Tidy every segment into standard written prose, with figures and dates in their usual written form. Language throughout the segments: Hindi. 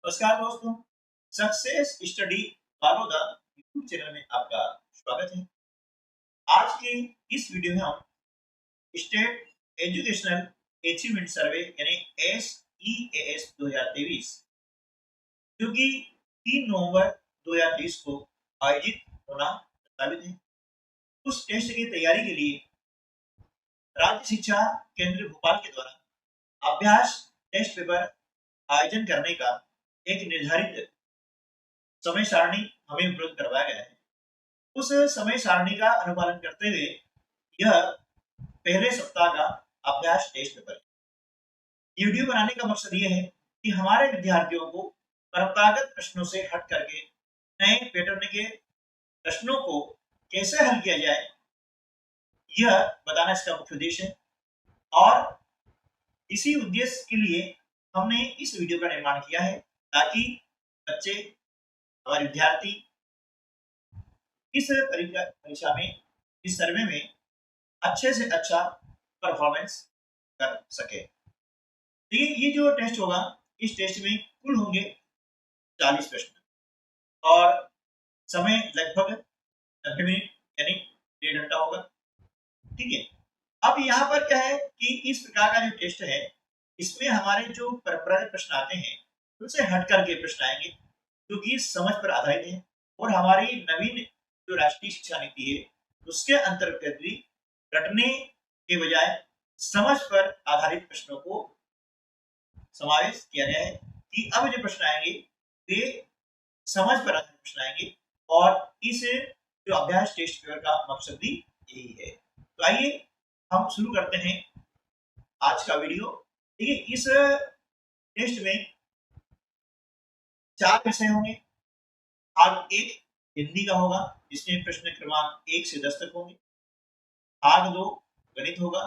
नमस्कार दोस्तों, success study follow the YouTube channel में आपका स्वागत है। आज के इस वीडियो में हम स्टेट एजुकेशनल अचीवमेंट सर्वे यानी SEAS 2023 जो कि 3 नवंबर 2023 को आयोजित होना प्रस्तावित है, उस टेस्ट की तैयारी के लिए राज्य शिक्षा केंद्र भोपाल के द्वारा अभ्यास टेस्ट पेपर आयोजन करने का एक निर्धारित समय सारणी हमें उपलब्ध करवाया गया है। उस समय सारणी का अनुपालन करते हुए यह पहले सप्ताह का अभ्यास टेस्ट पेपर है। ये वीडियो बनाने का मकसद ये है कि हमारे विद्यार्थियों को परंपरागत प्रश्नों से हट करके नए पैटर्न के प्रश्नों को कैसे हल किया जाए, यह बताना इसका मुख्य उद्देश्य है। और इसी उद्देश्य के लिए हमने इस वीडियो का निर्माण किया है ताकि बच्चे, हमारे विद्यार्थी इस परीक्षा में, इस सर्वे में अच्छे से अच्छा परफॉर्मेंस कर सके। देखिए, ये जो टेस्ट होगा, इस टेस्ट में कुल होंगे 40 प्रश्न और समय लगभग 90 मिनट यानी 1.5 घंटा होगा। ठीक है। अब यहाँ पर क्या है कि इस प्रकार का जो टेस्ट है, इसमें हमारे जो परंपरागत प्रश्न आते हैं उनसे हट करके प्रश्न आएंगे जो कि समझ पर आधारित है और हमारी नवीन जो राष्ट्रीय शिक्षा नीति है उसके अंतर्गत भी रटने के बजाय समझ पर आधारित प्रश्नों को समावेश किया गया है कि अब जो प्रश्न आएंगे वे समझ पर आधारित प्रश्न आएंगे और इस जो अभ्यास टेस्ट पेपर का मकसद भी यही है। तो आइए हम शुरू करते हैं आज का वीडियो। देखिए, इस टेस्ट में 4 विषय होंगे। भाग 1 हिंदी का होगा जिसमें प्रश्न क्रमांक 1 से 10 तक होंगे। भाग 2 गणित होगा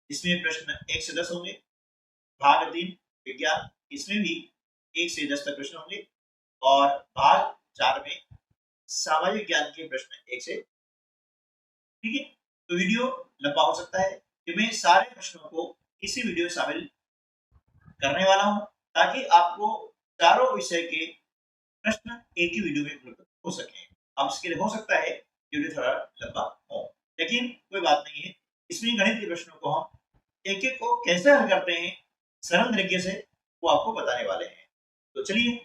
जिसमें प्रश्न 1 से 10 होंगे। भाग 3 विज्ञान, इसमें भी 1 से 10 तक प्रश्न होंगे। और भाग 4 में सामाजिक विज्ञान के प्रश्न 1 से। ठीक है। तो वीडियो लंबा हो सकता है कि मैं सारे प्रश्नों को इसी वीडियो में शामिल करने वाला हूं ताकि आपको चारों विषय के प्रश्न एक ही वीडियो में उपलब्ध हो सके। अब इसके लिए हो सकता है वीडियो थोड़ा लंबा हो, लेकिन कोई बात नहीं है। इसमें गणित के प्रश्नों को हम एक एक को कैसे हल करते हैं सरल तरीके से, वो आपको बताने वाले हैं। तो चलिए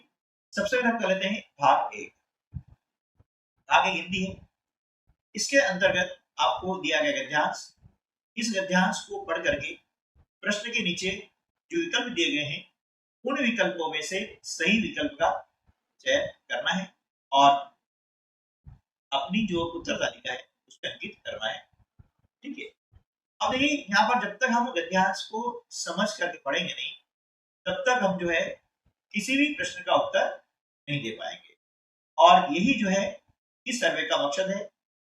सबसे पहले हम कर लेते हैं भाग 1। भाग 1 हिंदी है। इसके अंतर्गत आपको दिया गया गद्यांश, इस गद्यांश को पढ़ करके प्रश्न के नीचे जो विकल्प दिए गए हैं उन विकल्पों में से सही विकल्प का चयन करना है और अपनी जो उत्तर तालिका है उसको अंकित करना है। ठीक है। अब देखिए, यहाँ पर जब तक हम गद्यांश को समझ करके पढ़ेंगे नहीं, तब तक हम जो है किसी भी प्रश्न का उत्तर नहीं दे पाएंगे। और यही जो है इस सर्वे का मकसद है,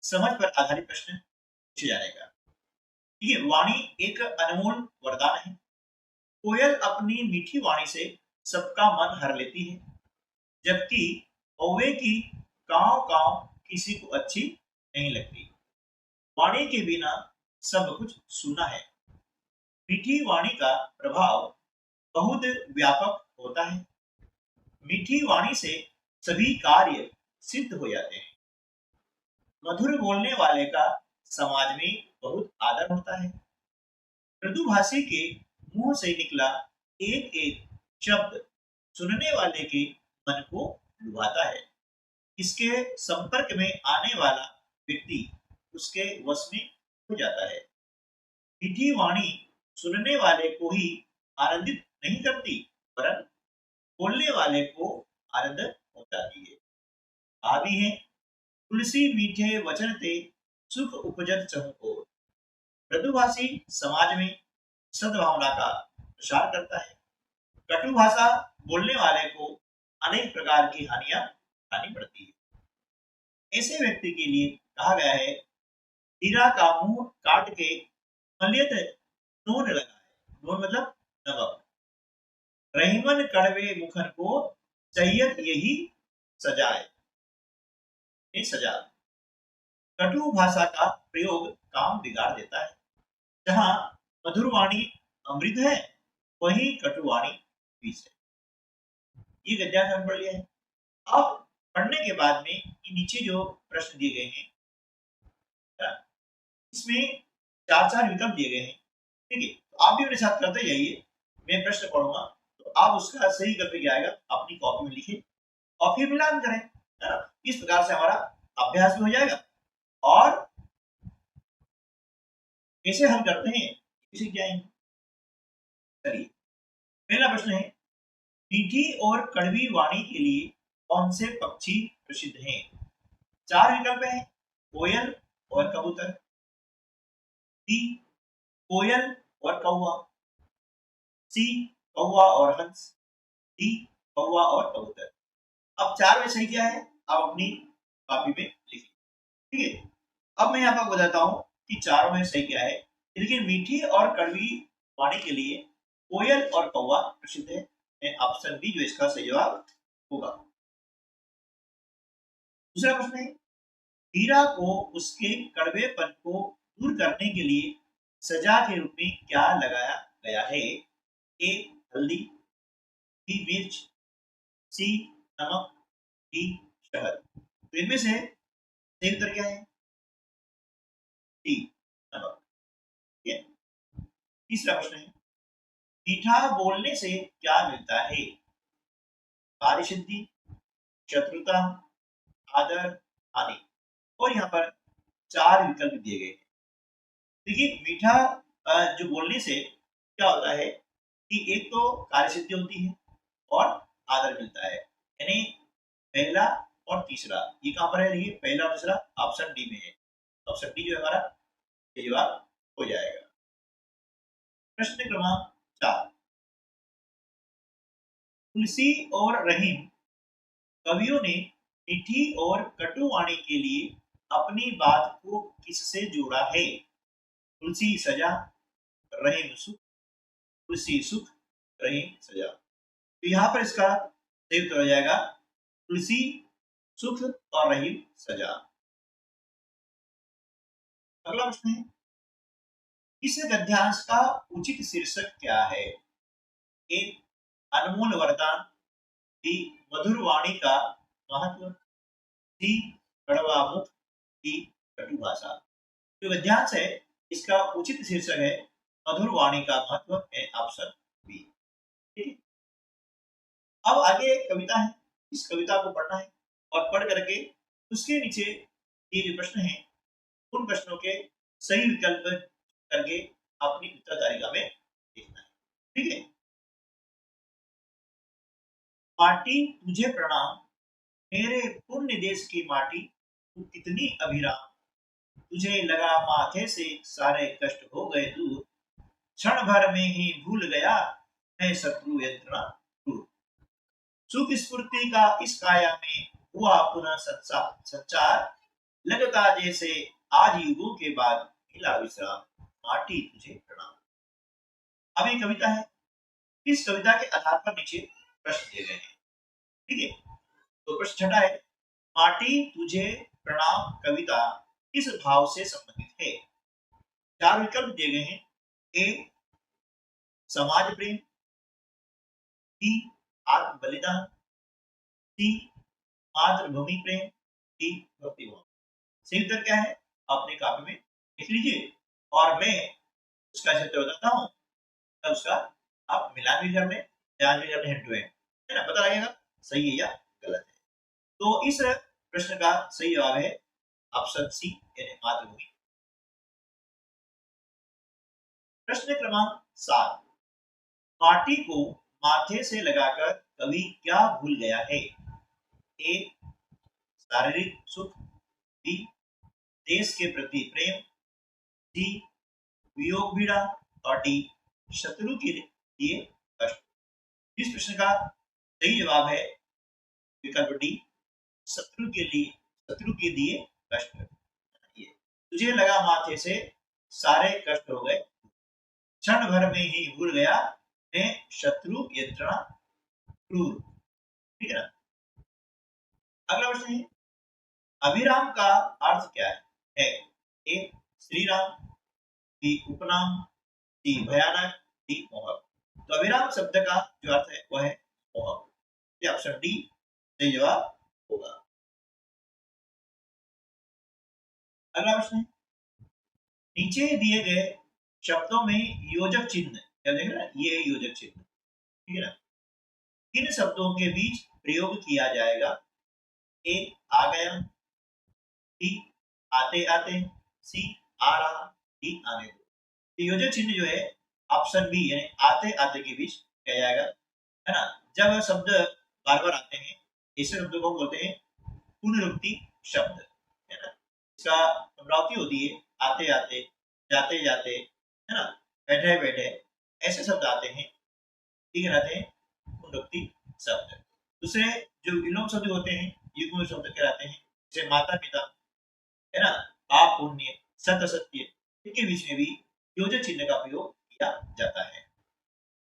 समझ पर आधारित प्रश्न पूछे जाने का। ठीक है। वाणी एक अनमोल वरदान है। कोयल अपनी मीठी वाणी से सबका मन हर लेती है, जबकि कौवे की काव काव किसी को अच्छी नहीं लगती। वाणी के बिना सब कुछ सूना है। मीठी वाणी का प्रभाव बहुत व्यापक होता है। मीठी वाणी से सभी कार्य सिद्ध हो जाते हैं। मधुर बोलने वाले का समाज में बहुत आदर होता है। मृदुभाषी के मुंह से निकला एक एक शब्द सुनने वाले के मन को लुभाता है। इसके संपर्क में आने वाला व्यक्ति उसके वश में हो जाता है। मीठी वाणी सुनने वाले को ही आनंदित नहीं करती, वरन बोलने वाले को आनंद पहुंचाती है। भावी है, तुलसी मीठे वचन ते सुख उपजत चहुको। मृदुभाषी समाज में सद्भावना का प्रसार करता है। कटु भाषा बोलने वाले को अनेक प्रकार की हानियां उठानी पड़ती है। ऐसे व्यक्ति के लिए कहा गया है, हीरा का मुंह काट के मलियत नून लगाए। नून मतलब नमक। रहीमन कड़वे मुखन को चाहिए यही सजाए, ये सजा। कटु भाषा का प्रयोग काम बिगाड़ देता है। जहां मधुर वाणी अमृत है, वहीं कटुवाणी विष है। ये गद्यांश हमने पढ़ लिया है। अब पढ़ने के बाद में ये नीचे जो प्रश्न दिए गए हैं, इसमें 4-4 विकल्प दिए गए हैं, ठीक है। तो आप भी मेरे साथ करते जाइए, मैं प्रश्न पढ़ूंगा तो आप उसका सही विकल्प क्या आएगा अपनी कॉपी में लिखिए और फिर मिलान करें, है ना। इस प्रकार से हमारा अभ्यास भी हो जाएगा और कैसे हल करते हैं इसे क्या है। चलिए, पहला प्रश्न है, मीठी और कड़वी वाणी के लिए कौन से पक्षी प्रसिद्ध हैं। 4 विकल्प हैं, कोयल और कबूतर, बी कोयल और कौवा, सी कौवा और हंस, डी कौवा और कबूतर। अब 4 में सही क्या है आप अपनी कॉपी में लिखिए, ठीक है। अब मैं यहाँ पर बताता हूँ कि चारों में सही क्या है। देखिए, मीठी और कड़वी वाणी के लिए कोयल और कौवा प्रसिद्ध है। ऑप्शन बी जो इसका सही जवाब होगा। दूसरा प्रश्न है, हीरा को उसके कड़वेपन को दूर करने के लिए सजा के रूप में क्या लगाया गया है। ए हल्दी, बी मिर्च, सी नमक, डी शहद। तो इनमें से सही उत्तर क्या है, डी नमक। तीसरा प्रश्न है, मीठा बोलने से क्या मिलता है। कार्यसिद्धि, शत्रुता, आदर, हानि। और यहाँ पर 4 विकल्प दिए गए हैं। देखिए, मीठा जो बोलने से क्या होता है कि एक तो कार्यसिद्धि होती है और आदर मिलता है, यानी पहला और तीसरा ये कहां पर है, ये पहला और दूसरा ऑप्शन डी में है। ऑप्शन डी जो हमारा सही जवाब हो जाएगा। प्रश्न क्रमांक 4, तुलसी और रहीम कवियों ने मीठी और कटु वाणी के लिए अपनी बात को किससे जोड़ा है। तुलसी सजा, रहीम सुख, तुलसी सुख, रहीम सजा। तो यहाँ पर इसका सही उत्तर हो जाएगा तुलसी सुख और रहीम सजा। अगला प्रश्न है, इस गद्यांश का उचित शीर्षक क्या है। ए अनमोल वरदान, बी मधुर वाणी का महत्व, सी कड़वा मुख, डी कटु भाषा। जो गद्यांश है इसका उचित शीर्षक है मधुर वाणी का महत्व, है ऑप्शन बी, ठीक है। अब आगे एक कविता है, इस कविता को पढ़ना है और पढ़ करके उसके नीचे ये जो प्रश्न है उन प्रश्नों के सही विकल्प करके अपनी उत्तर तालिका में लिखना है, ठीक है। माटी तुझे प्रणाम, मेरे पुण्य देश की माटी, तू कितनी अभिराम, तुझे लगा माथे से सारे कष्ट हो गए दूर, क्षण भर में ही भूल गया मैं शत्रु यंत्रणा दूर। सुख स्फूर्ति का इस काया में हुआ पुनः संचार, लगता जैसे आज युगों के बाद मिला विश्राम, माटी तुझे प्रणाम। अब ये कविता है, इस कविता के आधार पर नीचे प्रश्न दिए गए हैं, ठीक है। तो प्रश्न छठा है, माटी तुझे प्रणाम कविता किस भाव से संबंधित है। 4 विकल्प दिए गए हैं, ए समाज प्रेम, बी आत्म बलिदान, सी मातृभूमि प्रेम, डी भक्ति भाव। सही उत्तर क्या है अपनी कॉपी में लिख लीजिए और मैं उसका क्षेत्र बताता हूँ, तब उसका आप मिलान भी कर लें, ध्यान भी कर लें, हैंड टू हैंड, है ना, पता लगेगा सही है या गलत है। तो इस प्रश्न का सही जवाब है ऑप्शन सी, यानी मातृभूमि। प्रश्न क्रमांक 7, माटी को माथे से लगाकर कवि क्या भूल गया है। ए शारीरिक सुख, बी देश के प्रति प्रेम, सी वियोग पीड़ा और डी शत्रु के लिए कष्ट। इस प्रश्न का सही जवाब है विकल्प डी, शत्रु के लिए कष्ट। तुझे लगा माथे से सारे कष्ट हो गए, क्षण भर में ही भूल गया मैं शत्रु यंत्रणा क्रूर, ठीक है ना। अगला प्रश्न है, अभिराम का अर्थ क्या है। ए श्री राम, बी उपनाम, सी भयानक, डी मोहक। तो अभिराम शब्द का जो अर्थ है वह है मोहक। ये ऑप्शन डी सही जवाब होगा। अगला प्रश्न है, नीचे दिए गए शब्दों में योजक चिन्ह, क्या देख रहे हैं, ये योजक चिन्ह, ठीक है ना, किन शब्दों के बीच प्रयोग किया जाएगा? ए आ गया, बी आते आते, सी आ रहा, डी आने दो। तो योजक चिन्ह जो है ऑप्शन बी यानी आते आते के बीच किया जाएगा, है ना। जब शब्द बार बार आते हैं ऐसे शब्दों को बोलते हैं पुनरुक्ति शब्द, है ना। इसका पुनरावृत्ति होती है आते आते, जाते जाते, है ना, बैठे बैठे, ऐसे शब्द आते हैं, ठीक है, रहते हैं पुनरुक्ति शब्द। दूसरे जो विलोम शब्द होते हैं युग्म शब्द कहलाते हैं, जैसे माता पिता, है ना, पाप पुण्य, सत्य सत्य, इनके बीच में भी योजक चिन्ह का प्रयोग किया जाता है।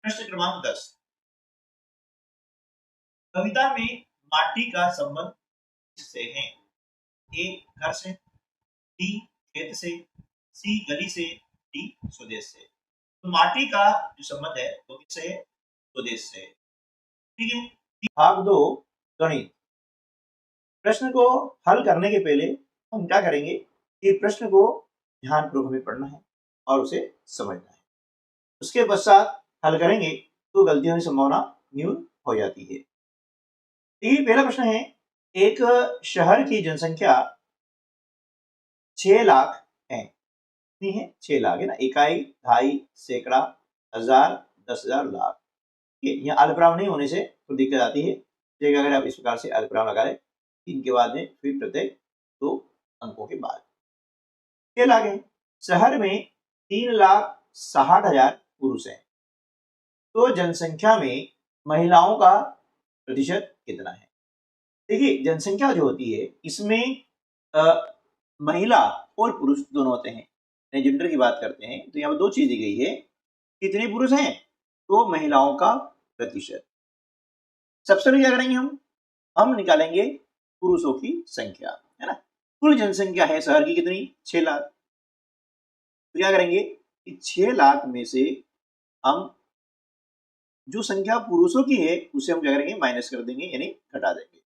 प्रश्न क्रमांक 10, कविता में माटी का संबंध किससे है? ए घर से, बी खेत से, सी गली से, डी स्वदेश से। तो माटी का जो संबंध है वो किससे है? स्वदेश से, ठीक है। भाग 2 गणित। प्रश्न को हल करने के पहले हम क्या करेंगे कि प्रश्न को ध्यानपूर्वक हमें पढ़ना है और उसे समझना है, उसके पश्चात हल करेंगे तो गलतियों की संभावना न्यून हो जाती है। ये पहला प्रश्न है, एक शहर की जनसंख्या 6 लाख है, कितनी है? 6 लाख, है ना। इकाई, ढाई, सैकड़ा, हजार, 10,000, लाख। यहाँ अल्पविराम नहीं होने से तो दिक्कत आती है, लेकिन अगर आप इस प्रकार से अल्पविराम लगा लें इनके बाद में फिर प्रत्येक 2 अंकों के बाद 6 लाख है। शहर में 3,60,000 पुरुष हैं, तो जनसंख्या में महिलाओं का प्रतिशत कितना है? देखिए जनसंख्या जो होती है इसमें महिला और पुरुष दोनों होते हैं, जेंडर की बात करते हैं तो यहाँ पर 2 चीज दी गई है, कितने पुरुष हैं तो महिलाओं का प्रतिशत। सबसे पहले क्या करेंगे, हम निकालेंगे पुरुषों की संख्या, है ना। कुल जनसंख्या है शहर की कितनी? 6 लाख। तो क्या करेंगे कि 6 लाख में से हम जो संख्या पुरुषों की है उसे हम क्या करेंगे माइनस कर देंगे यानी घटा देंगे।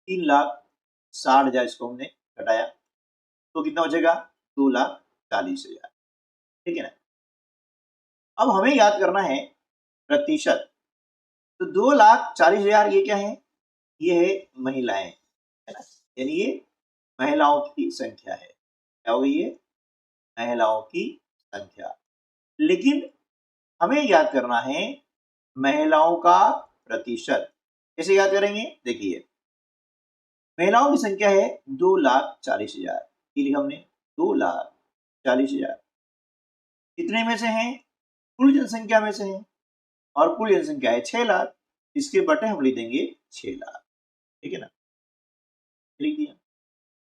3,60,000 इसको हमने घटाया तो कितना बचेगा? 2,40,000, ठीक है ना। अब हमें याद करना है प्रतिशत, तो 2,40,000 ये क्या है? ये है महिलाएं, है ना, यानी ये महिलाओं की संख्या है। क्या हो गई ये? महिलाओं की संख्या। लेकिन हमें याद करना है महिलाओं का प्रतिशत। कैसे याद करेंगे? देखिए महिलाओं की संख्या है 2,40,000, ये लिखा हमने 2,40,000, कितने में से हैं? कुल जनसंख्या में से है, और कुल जनसंख्या है 6 लाख, इसके बटे हम लिख देंगे 6 लाख, ठीक है ना, लिख दिया।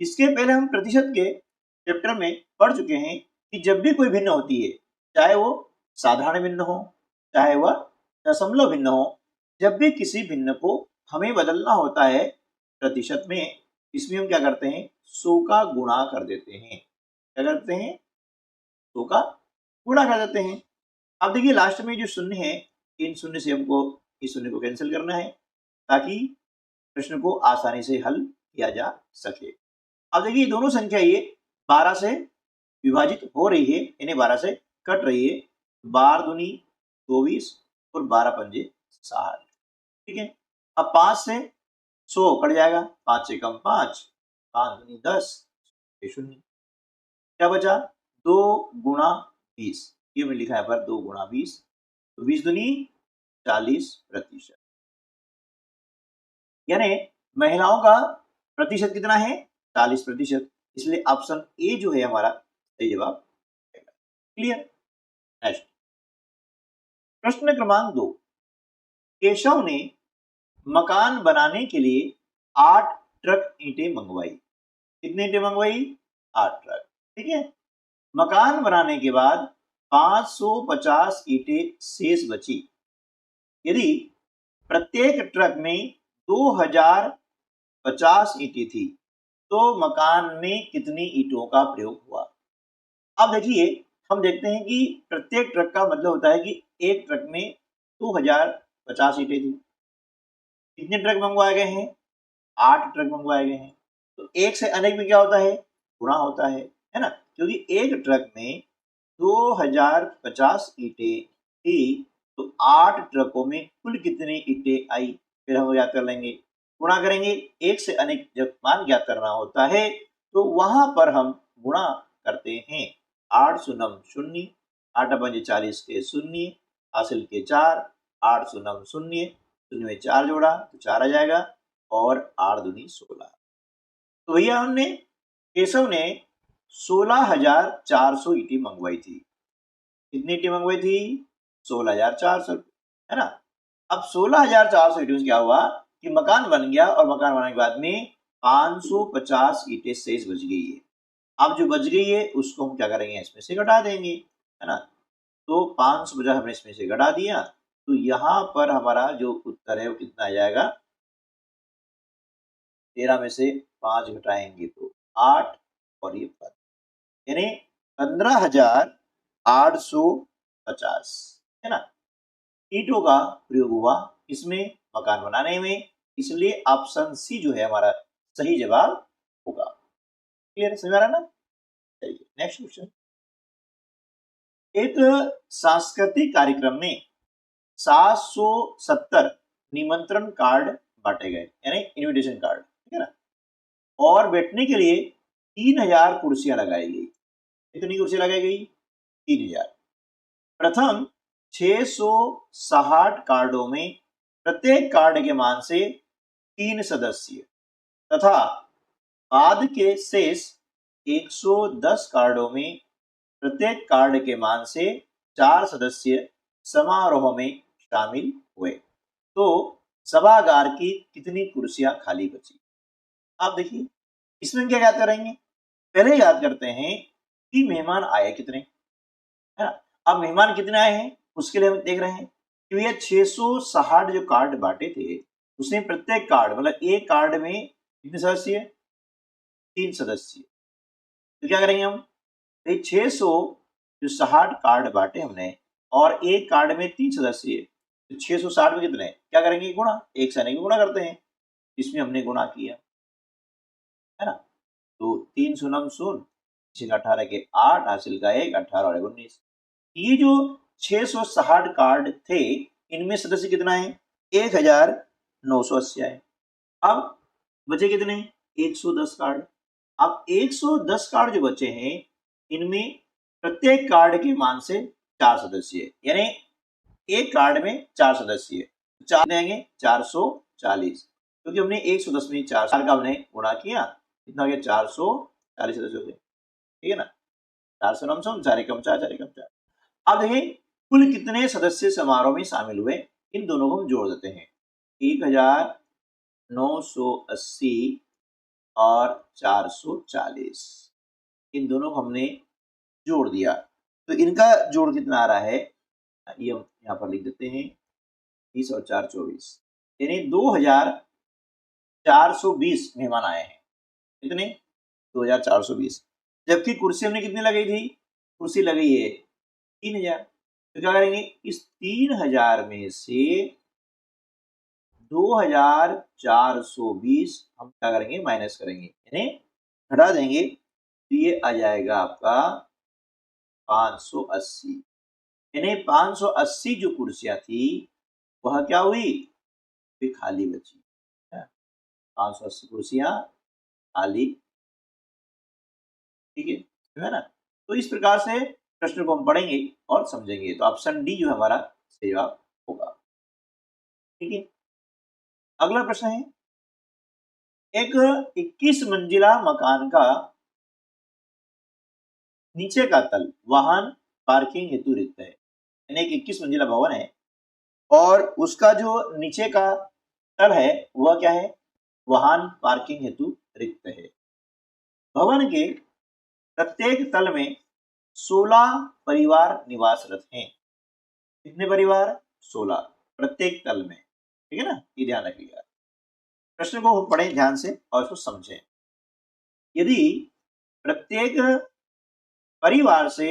इसके पहले हम प्रतिशत के चैप्टर में पढ़ चुके हैं कि जब भी कोई भिन्न होती है, चाहे वो साधारण भिन्न हो चाहे वह दशमलव भिन्न हो, जब भी किसी भिन्न को हमें बदलना होता है प्रतिशत में, इसमें हम क्या करते हैं? 100 का गुणा कर देते हैं। क्या करते हैं? 100 का गुणा कर देते हैं। अब देखिए लास्ट में जो शून्य है, इन शून्य से हमको इस शून्य को कैंसिल करना है ताकि प्रश्न को आसानी से हल किया जा सके। अब देखिए दोनों संख्या ये 12 से विभाजित हो रही है, यानी 12 से कट रही है। 12 दूनी 24 और 12 पंजे 60, ठीक है। अब 5 से 100 कट जाएगा, 5 से कम 5, 5 दूनी 10, 0, क्या बचा? 2 गुणा 20, ये मैं लिखा है पर 2 गुणा 20, तो 20 दूनी 40%, यानी महिलाओं का प्रतिशत कितना है? 40%। इसलिए ऑप्शन ए जो है हमारा सही जवाब। क्लियर? नेक्स्ट प्रश्न क्रमांक 2, केशव ने मकान बनाने के लिए 8 ट्रक ईंटें मंगवाई। कितनी ईंटें मंगवाई? 8 ट्रक, ठीक है। मकान बनाने के बाद 550 ईंटें शेष बची। यदि प्रत्येक ट्रक में 2050 ईंटें थी तो मकान में कितनी ईंटों का प्रयोग हुआ? अब देखिए हम देखते हैं कि प्रत्येक ट्रक का मतलब होता है कि एक ट्रक में 2050 ईंटें थी, कितने ट्रक मंगवाए गए हैं? 8 ट्रक मंगवाए गए हैं। तो एक से अनेक में क्या होता है? गुणा होता है ना? क्योंकि एक ट्रक में 2050 ईंटें थी, तो 8 ट्रकों में कुल कितनी ईंटें आई, फिर हम याद कर लेंगे, गुणा करेंगे। एक से अनेक जब मान ज्ञात करना होता है तो वहां पर हम गुणा करते हैं। 8 शून्य शून्य, 8 पंजे 40 के शून्य, हासिल के 4, 8 शून्य शून्य, शून्य में 4 जोड़ा तो 4 आ जाएगा, और 8 दूनी 16। तो भैया हमने केशव ने 16,400 ईंटें मंगवाई थी। कितनी ईंटें मंगवाई थी? 16,400, है ना? अब 16,400 ईंटों से क्या हुआ कि मकान बन गया, और मकान बनने के बाद में 550 ईंटें शेष बच गई है। अब जो बच गई है उसको हम क्या करेंगे? इसमें से घटा देंगे, है ना? तो 550 हमने इसमें से घटा दिया, तो यहाँ पर हमारा जो उत्तर है वो कितना आ जाएगा? 13 में से 5 घटाएंगे तो 8, और ये 15, यानी 15,850, है ना? ईंटों का प्रयोग हुआ इसमें मकान बनाने में, इसलिए ऑप्शन सी जो है हमारा सही जवाब होगा। क्लियर, समझ आ रहा है ना? चलिए नेक्स्ट क्वेश्चन। एक सांस्कृतिक कार्यक्रम में 770 निमंत्रण कार्ड बांटे गए, यानी इनविटेशन कार्ड, ठीक है ना? और बैठने के लिए 3000 कुर्सियां लगाई गई। कितनी कुर्सियां लगाई गई? 3000। प्रथम 660 कार्डों में प्रत्येक कार्ड के मान से 3 सदस्य तथा बाद के शेष 110 कार्डों में प्रत्येक कार्ड के मान से 4 सदस्य समारोह में शामिल हुए, तो सभागार की कितनी कुर्सियां खाली बची? आप देखिए इसमें क्या याद करेंगे? पहले याद करते हैं कि मेहमान आए कितने, है ना? अब मेहमान कितने आए हैं उसके लिए हम देख रहे हैं कि भैया 660 जो कार्ड बांटे थे उसमें प्रत्येक कार्ड मतलब एक कार्ड में कितने सदस्य? 3 सदस्य। तो क्या करेंगे हम? 600 जो 60 कार्ड बांटे हमने, और एक कार्ड में 3 सदस्य, तो 660 में कितने? क्या करेंगे? गुणा, एक से अनेक गुणा करते हैं, इसमें हमने गुणा किया, है ना? तो 3 शून्य शून्य, 18 के 8, हासिल का 1, 18 और 19। ये जो 660 कार्ड थे इनमें सदस्य कितना है? 1980 आए। अब बचे कितने? 110 कार्ड। अब 110 कार्ड जो बचे हैं इनमें प्रत्येक कार्ड के मान से 4 सदस्य, यानी एक कार्ड में 4 सदस्य, 4 देंगे 440, क्योंकि हमने 110 में 4 का हमने गुणा किया, कितना हो गया? 440 सदस्य हो गए, ठीक है ना? 400 4 एकम 4, 4 एकम 4। अब देखिए कुल कितने सदस्य समारोह में शामिल हुए, इन दोनों को हम जोड़ देते हैं। 1980 और 440, इन दोनों को हमने जोड़ दिया, तो इनका जोड़ कितना आ रहा है? ये हम यहाँ पर लिख देते हैं, 20 और 4 24, यानी 2420 मेहमान आए हैं। कितने? 2420। जबकि कुर्सी हमने कितनी लगाई थी? कुर्सी लगाई है 3000। तो क्या करेंगे? इस 3000 में से 2420 हम क्या करेंगे? माइनस करेंगे, यानी घटा देंगे, तो ये आ जाएगा आपका 580, यानी 580 जो कुर्सियां थी वह क्या हुई? वे खाली बची। 580 कुर्सियां खाली, ठीक है ना? तो इस प्रकार से प्रश्न को हम पढ़ेंगे और समझेंगे, तो ऑप्शन डी जो हमारा सही जवाब होगा, ठीक है? अगला प्रश्न है, एक 21 मंजिला मकान का नीचे का तल वाहन पार्किंग हेतु रिक्त है, यानी एक 21 मंजिला भवन है और उसका जो नीचे का तल है वह क्या है? वाहन पार्किंग हेतु रिक्त है। भवन के प्रत्येक तल में 16 परिवार निवासरत हैं। कितने परिवार? 16 प्रत्येक तल में, ठीक है ना? ये ध्यान रखिएगा। प्रश्न को हम पढ़ें ध्यान से और इसको समझें। यदि प्रत्येक परिवार से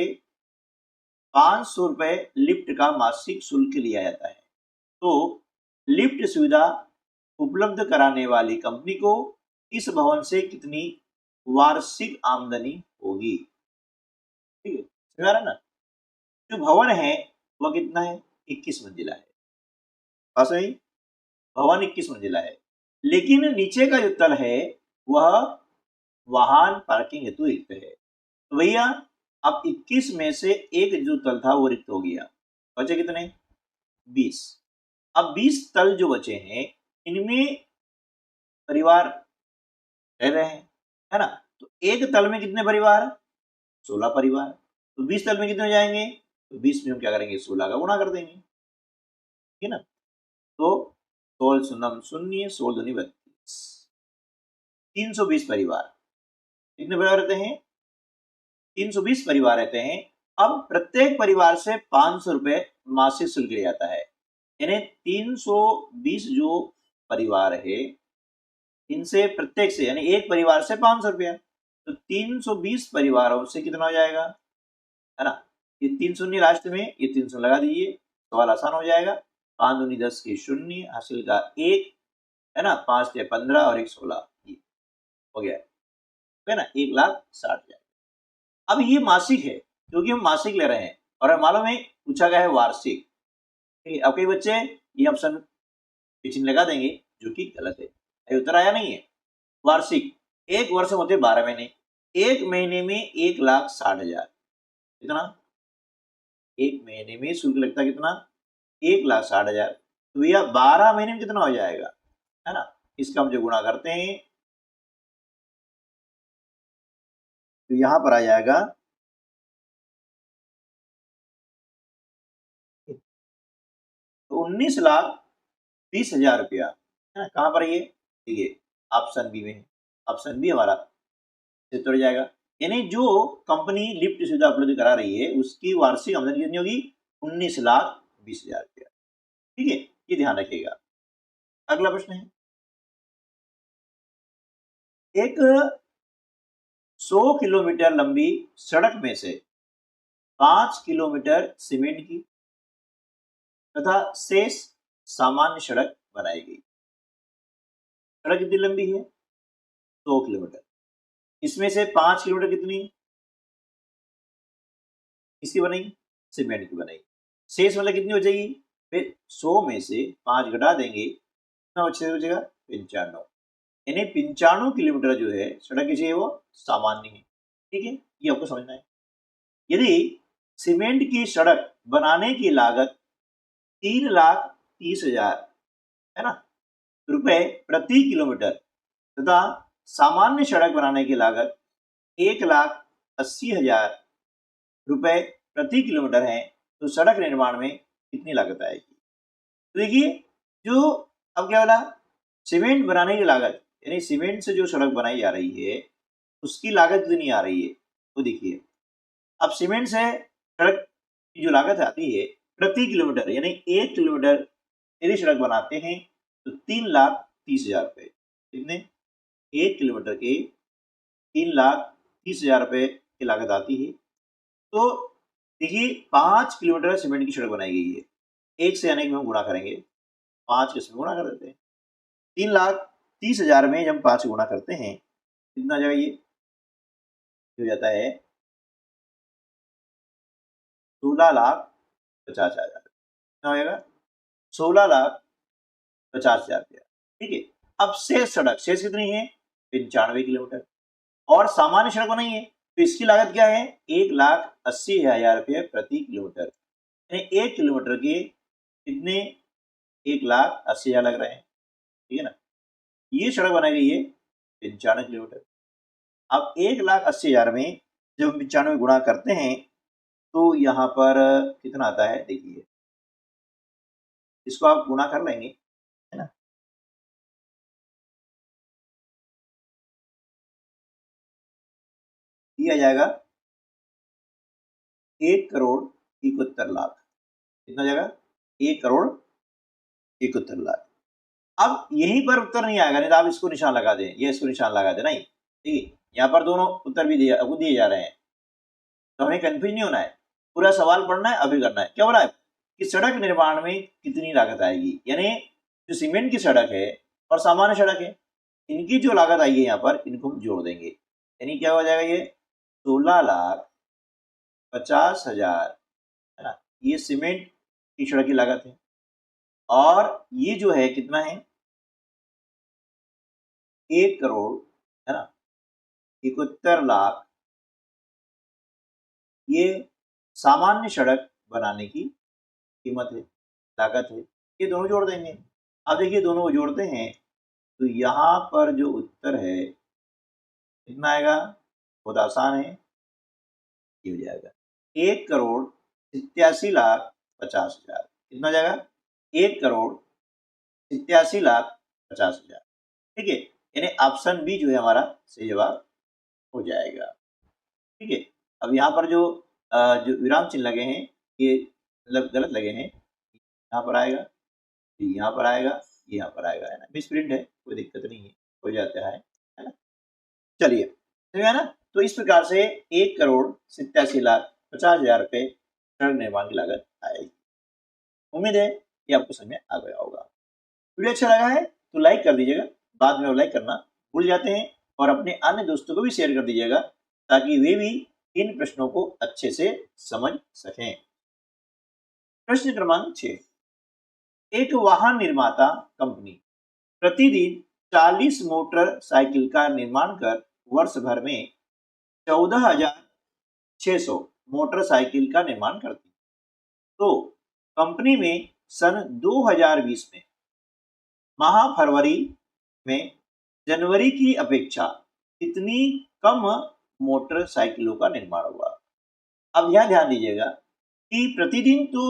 500 रुपए लिफ्ट का मासिक शुल्क लिया जाता है, तो लिफ्ट सुविधा उपलब्ध कराने वाली कंपनी को इस भवन से कितनी वार्षिक आमदनी होगी। ठीक है, समझ आ रहा है ना। जो भवन है वह कितना है, 21 मंजिला है। हाँ सही, भवन 21 मंजिला है, लेकिन नीचे का जो तल है वह वाहन पार्किंग हेतु रिक्त है। तो भैया अब 21 में से एक जो तल था वो रिक्त हो गया, बचे कितने, 20। अब 20 तल जो बचे हैं इनमें परिवार रह रहे हैं, है ना। तो एक तल में कितने परिवार, 16 परिवार। तो 20 तल में कितने हो जाएंगे, तो 20 में हम क्या करेंगे, 16 का गुणा कर देंगे, ठीक है ना। तो 16 शून्य शून्य, 16 दूनी 32, 320 परिवार। कितने परिवार रहते हैं, 320 परिवार रहते हैं। अब प्रत्येक परिवार से 500 रुपए मासिक शुल्क लिया जाता है, यानी 320 जो परिवार है इनसे प्रत्येक से, यानी एक परिवार से 500 रुपया, तो 320 परिवारों से कितना हो जाएगा, है ना। ये 3 शून्य लास्ट में, ये 300 लगा दीजिए, सवाल आसान हो जाएगा। 5 दूनी 10 की शून्य, हासिल का 1, है ना, 5 से 15 और 1 16, हो गया, है ना, 1,60,000। अब ये मासिक है क्योंकि हम मासिक ले रहे हैं और हमें मालूम है पूछा गया है वार्षिक। अब कई बच्चे ये ऑप्शन चिन्ह लगा देंगे जो कि गलत है, उत्तर आया नहीं है। वार्षिक, एक वर्ष में होते 12 महीने, एक महीने में 1,60,000, कितना, एक महीने में शुल्क लगता कितना, 1,60,000। तो भैया 12 महीने में कितना हो जाएगा, है ना। इसका हम जो गुणा करते हैं तो यहां पर आ जाएगा, तो 19,20,000 रुपया, है ना। कहां पर ये, ठीक है, ऑप्शन बी में है। ऑप्शन बी हमारा उत्तर हो जाएगा, यानी जो कंपनी लिफ्ट सुविधा उपलब्ध करा रही है उसकी वार्षिक आमदनी कितनी होगी, 19,20,000 रुपया। ठीक है, ये ध्यान रखिएगा। अगला प्रश्न है, एक 100 किलोमीटर लंबी सड़क में से 5 किलोमीटर सीमेंट की तथा शेष सामान्य सड़क बनाई गई। सड़क कितनी लंबी है, 100 किलोमीटर, इसमें से 5 किलोमीटर कितनी किसकी बनाई, सीमेंट की बनाई। शेष मतलब कितनी हो जाएगी, फिर 100 में से 5 घटा देंगे, कितना बचेगा, 95, यानी 95 किलोमीटर जो है सड़क की है वो सामान्य है। ठीक है, ये आपको समझना है। यदि सीमेंट की सड़क बनाने की लागत 3,30,000, है ना, रुपए प्रति किलोमीटर तथा सामान्य सड़क बनाने की लागत 1,80,000 रुपए प्रति किलोमीटर है, तो सड़क निर्माण में कितनी लागत आएगी। तो देखिए, जो अब क्या बोला, सीमेंट बनाने की लागत, यानी सीमेंट से जो सड़क बनाई जा रही है उसकी लागत कितनी आ रही है, तो देखिए अब सीमेंट से सड़क की जो लागत आती है प्रति किलोमीटर, यानी 1 किलोमीटर यदि सड़क बनाते हैं तो 3,30,000 रुपए, कितने, 1 किलोमीटर के 3,30,000 रुपए की लागत आती है। तो देखिए 5 किलोमीटर सीमेंट की सड़क बनाई गई है, एक से अनेक में हम गुणा करेंगे, 5 किसमें गुणा कर देते हैं, 3,30,000 में जब 5 गुणा करते हैं कितना जाएगा, ये हो जाता है 16,50,000, कितना होगा, 16,50,000 रुपया। ठीक है, अब शेष सड़क, शेष कितनी है, 95 किलोमीटर, और सामान्य सड़क बनाई है तो इसकी लागत क्या है, 1,80,000 रुपये प्रति किलोमीटर, यानी 1 किलोमीटर के कितने, 1,80,000 लग रहे हैं। ठीक है ना, ये सड़क बनाई गई है 95 किलोमीटर। अब 1,80,000 में जब 95 गुणा करते हैं तो यहाँ पर कितना आता है, देखिए इसको आप गुणा कर लेंगे, है ना, दिया जाएगा 1,71,00,000, कितना जाएगा, 1,71,00,000। अब यहीं पर उत्तर नहीं आएगा, नहीं तो आप इसको निशान लगा दें, ये इसको निशान लगा दें, नहीं, ठीक है, यहाँ पर दोनों उत्तर भी दिए जा रहे हैं, तो हमें कंफ्यूज नहीं होना है, पूरा सवाल पढ़ना है, अभी करना है। क्या बोला है कि सड़क निर्माण में कितनी लागत आएगी, यानी जो सीमेंट की सड़क है और सामान्य सड़क है, इनकी जो लागत आई है यहाँ पर इनको हम जोड़ देंगे, यानी क्या हो जाएगा, ये 16,50,000 है ना, ये सीमेंट की सड़क की लागत है। और ये जो है कितना है, 1 करोड़ है ना 71 लाख, ये सामान्य सड़क बनाने की कीमत है, लागत है। ये दोनों जोड़ देंगे। अब देखिए दोनों को जोड़ते हैं तो यहाँ पर जो उत्तर है कितना आएगा, बहुत आसान है, ये हो जाएगा 1,87,50,000। कितना हो जाएगा, 1,87,50,000। ठीक है, यानी ऑप्शन बी जो है हमारा सही जवाब हो जाएगा। ठीक है, अब यहाँ पर जो विराम चिन्ह लगे हैं ये मतलब गलत लगे हैं, यहाँ पर आएगा, यहाँ पर आएगा, यहाँ पर आएगा, है ना, मिस प्रिंट है, कोई दिक्कत नहीं है, हो जाता है ना। चलिए ठीक है ना, तो इस प्रकार से 1,87,50,000 रुपये सड़क निर्माण की लागत आएगी। उम्मीद है कि आपको समझ में आ गया होगा। वीडियो अच्छा लगा है तो लाइक कर दीजिएगा, बाद में लाइक करना भूल जाते हैं, और अपने अन्य दोस्तों को भी शेयर कर दीजिएगा ताकि वे भी इन प्रश्नों को अच्छे से समझ सकें। प्रश्न क्रमांक 6, एक वाहन निर्माता कंपनी प्रतिदिन 40 मोटरसाइकिल का निर्माण कर वर्ष भर में 14,600 मोटरसाइकिल का निर्माण करती, तो कंपनी में सन 2020 में माह फरवरी में जनवरी की अपेक्षा कितनी कम मोटरसाइकिलों का निर्माण हुआ। अब यह ध्यान दीजिएगा कि प्रतिदिन तो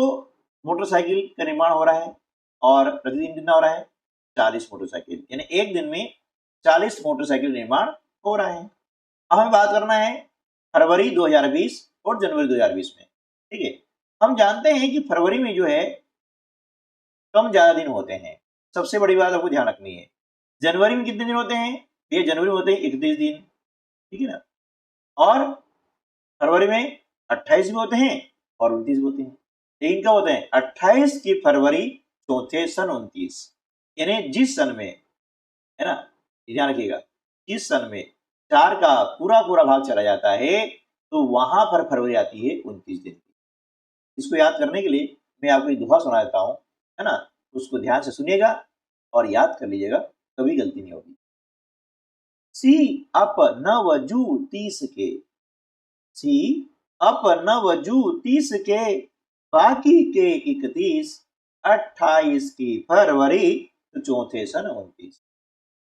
मोटरसाइकिल का निर्माण हो रहा है, और प्रतिदिन कितना हो रहा है, 40 मोटरसाइकिल, यानी एक दिन में 40 मोटरसाइकिल निर्माण हो रहा है। अब हमें बात करना है फरवरी 2020 और जनवरी 2020 में। ठीक है, हम जानते हैं कि फरवरी में जो है कम ज्यादा दिन होते हैं, सबसे बड़ी बात आपको ध्यान रखनी है। जनवरी में कितने दिन होते हैं, ये जनवरी में होते हैं 31 दिन, ठीक है ना, और फरवरी में 28 भी होते हैं और 29 भी होते हैं। लेकिन क्या होते हैं, 28 की फरवरी चौथे सन 29, यानी जिस सन में, है ना, ध्यान रखिएगा, जिस सन में 4 का पूरा पूरा भाग चला जाता है तो वहां पर फरवरी आती है 29 दिन की। इसको याद करने के लिए मैं आपको एक दोहा सुना देता हूं, है ना, उसको ध्यान से सुनिएगा और याद कर लीजिएगा, कभी गलती नहीं होगी। सी अप नवजू 30 के, सी अप नवजू 30 के, बाकी के 31, 28 की फरवरी तो चौथे सन 29।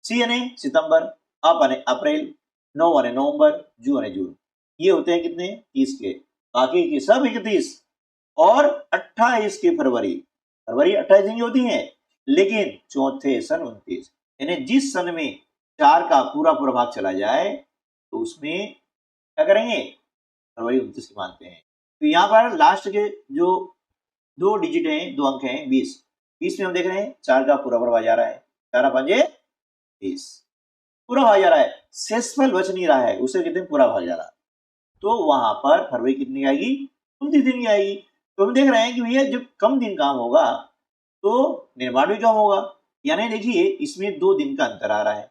सी यानी सितंबर, अप यानी अप्रैल, नौ यानी नवंबर, जू यानी जून, ये होते हैं कितने, 30 के, बाकी के सब 31, और 28 की फरवरी, फरवरी 28 दिन की होती है, लेकिन चौथे सन 29, यानी जिस सन में 4 का पूरा पूरा भाग चला जाए तो उसमें क्या करेंगे, फरवरी 29 की मानते हैं। तो यहाँ पर लास्ट के जो 2 डिजिट हैं, 2 अंक हैं 20, 20 में हम देख रहे हैं 4 का पूरा पूरा भाग जा रहा है, 4 5 20 पूरा भाग जा रहा है, शेषफल बच नहीं रहा है, उसे कहते हैं पूरा भाग जा रहा, तो वहां पर फरवरी कितनी आएगी, 29 दिन की आएगी। तो हम देख रहे हैं कि भैया जब कम दिन काम होगा तो निर्माण भी कम होगा, यानी देखिए इसमें 2 दिन का अंतर आ रहा है,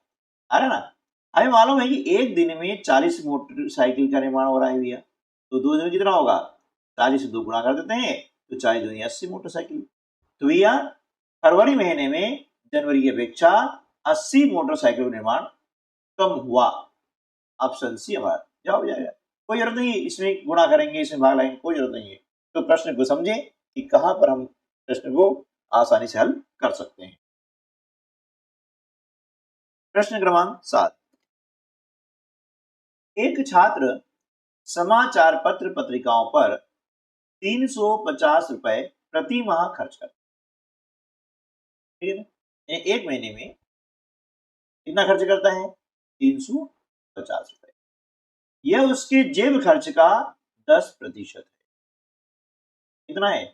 आ रहा ना। हमें मालूम है कि एक दिन में 40 मोटरसाइकिल का निर्माण हो रहा है भैया, तो 2 दिन में कितना होगा, 40 से 2 गुणा कर देते हैं तो 40 दूनी 80 मोटरसाइकिल। तो भैया फरवरी महीने में जनवरी की अपेक्षा 80 मोटरसाइकिल का निर्माण कम हुआ, ऑप्शन सी हमारा जवाब हो जाएगा। कोई जरूरत नहीं इसमें गुणा करेंगे, इसमें भाग लाएंगे, कोई जरूरत नहीं है। तो प्रश्न को समझे कि कहां पर हम प्रश्न को आसानी से हल कर सकते हैं। प्रश्न क्रमांक 7, एक छात्र समाचार पत्र पत्रिकाओं पर 350 रुपए प्रति माह खर्च करता है, ठीक है, एक महीने में कितना खर्च करता है, 350 रुपए, यह उसके जेब खर्च का 10% है। कितना है,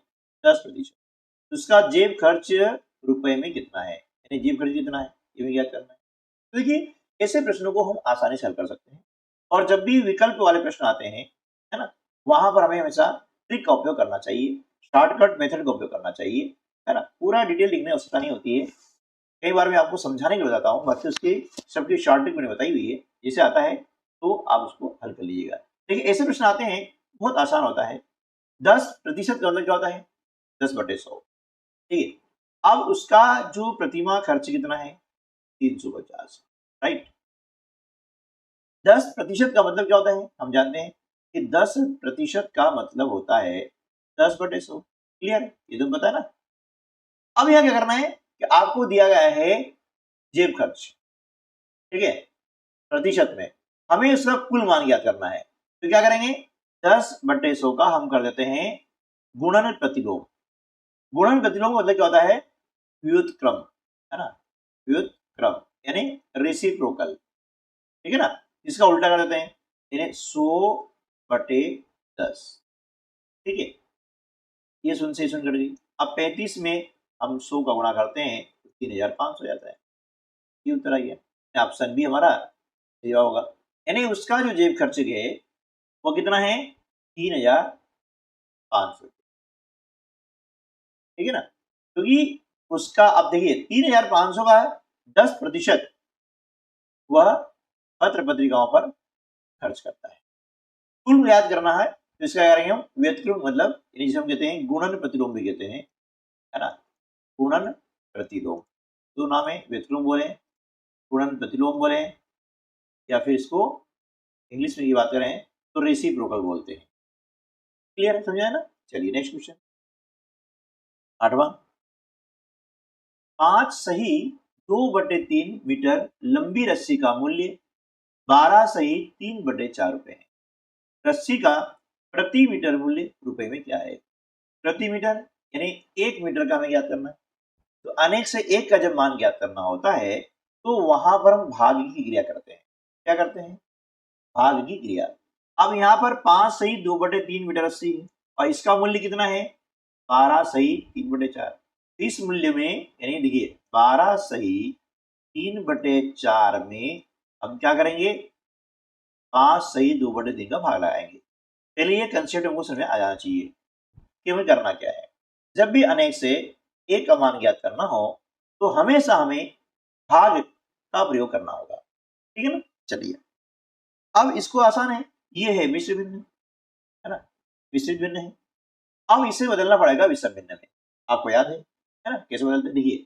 10%। उसका जेब खर्च रुपए में कितना है, यानी जेब खर्च कितना है, ये भी ज्ञात करना है। तो देखिए ऐसे प्रश्नों को हम आसानी से हल कर सकते हैं, और जब भी विकल्प वाले प्रश्न आते हैं, है ना, वहां पर हमें हमेशा ट्रिक का उपयोग करना चाहिए, शॉर्टकट मेथड का उपयोग करना चाहिए, है ना, पूरा डिटेल लिखने की आवश्यकता नहीं होती है। कई बार मैं आपको समझाने के लिए बताता हूँ, बाकी उसकी सबकी शॉर्ट ट्रिक मैंने बताई हुई है, जैसे आता है तो आप उसको हल कर लीजिएगा। देखिए ऐसे प्रश्न आते हैं, बहुत आसान होता है। 10% का मतलब क्या होता है? 10/100। ठीक है, अब उसका जो प्रतिमाह खर्च कितना है? 350, राइट। 10% का मतलब क्या होता है? हम जानते हैं कि 10% का मतलब होता है 10/100। क्लियर है? ये तो पता है ना। अब यहाँ क्या करना है कि आपको दिया गया है जेब खर्च, ठीक है, प्रतिशत में, हमें उसका कुल मान ज्ञात करना है। तो क्या करेंगे? 10/100 का हम कर देते हैं गुणन प्रतिलोम। गुणन प्रतिलोम का मतलब क्या होता है? व्युत्क्रम, है ना, व्युत्क्रम यानी रेसिप्रोकल, ठीक है ना। इसका उल्टा कर देते हैं, यानी 100/10, ठीक है। ये सुन से सुन कर दी। अब 35 में हम 100 का गुणा करते हैं तो 3500 जाता है। ये उत्तर आ गया। ऑप्शन बी हमारा सही होगा। यानी उसका जो जेब खर्च है वो कितना है? 3500, ठीक है ना। क्योंकि उसका, अब देखिए 3500 का 10% वह पत्र पत्रिकाओं पर खर्च करता है। कुल याद करना है तो इसका करेंगे हम व्युत्क्रम, मतलब जिसे हम कहते हैं गुणन प्रतिलोम भी कहते हैं, है ना, गुणन प्रतिलोम। तो नाम है, व्युत्क्रम बोले, गुणन प्रतिलोम बोले, या फिर इसको इंग्लिश में की बात करें तो रेसिप्रोकल बोलते हैं। क्लियर है, समझा है ना। चलिए नेक्स्ट क्वेश्चन, 8वां। 5 सही 2/3 मीटर लंबी रस्सी का मूल्य 12 सही 3/4 रुपए है। रस्सी का प्रति मीटर मूल्य रुपए में क्या है? प्रति मीटर यानी 1 मीटर का हमें ज्ञात करना है। तो अनेक से एक का जब मान ज्ञात करना होता है तो वहां पर हम भाग की क्रिया करते हैं। क्या करते हैं? भाग की क्रिया। अब यहाँ पर 5 सही 2/3 मीटर रस्सी है और इसका मूल्य कितना है? 12 सही 3/4। इस मूल्य में यानी देखिए 12 सही 3/4 में हम क्या करेंगे? 5 सही 2/3 का भाग लगाएंगे। पहले ये कंसेप्ट हमको समझ में आ जाना चाहिए कि हमें करना क्या है। जब भी अनेक से एक का मान ज्ञात करना हो तो हमेशा हमें भाग का प्रयोग करना होगा, ठीक है ना। चलिए अब इसको आसान है, ये है मिश्र भिन्न, है ना, मिश्रित भिन्न है। अब इसे बदलना पड़ेगा विषम भिन्न में। आपको याद है ना, कैसे बदलते हैं? देखिए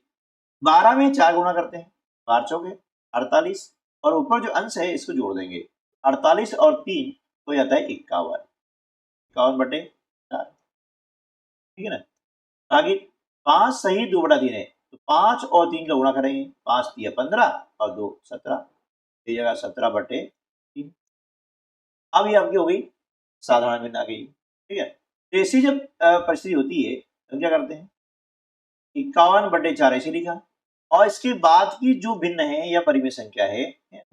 12 में 4 गुणा करते हैं, 12 चौके 48, और ऊपर जो अंश है इसको जोड़ देंगे, 48 और 3 हो जाता है 51, 51/4, ठीक है ना। आगे 5 सही 2/3 है तो 5 और 3 का गुणा करेंगे, 5 3 15 और 2 17, ये जगह 17/3। अब ये आपकी हो गई साधारण भिन्न आ गई, ठीक है। तो ऐसी जब परिस्थिति होती है तो क्या करते हैं? 51/4 ऐसे लिखा, और इसके बाद की जो भिन्न है या परिमेय संख्या है,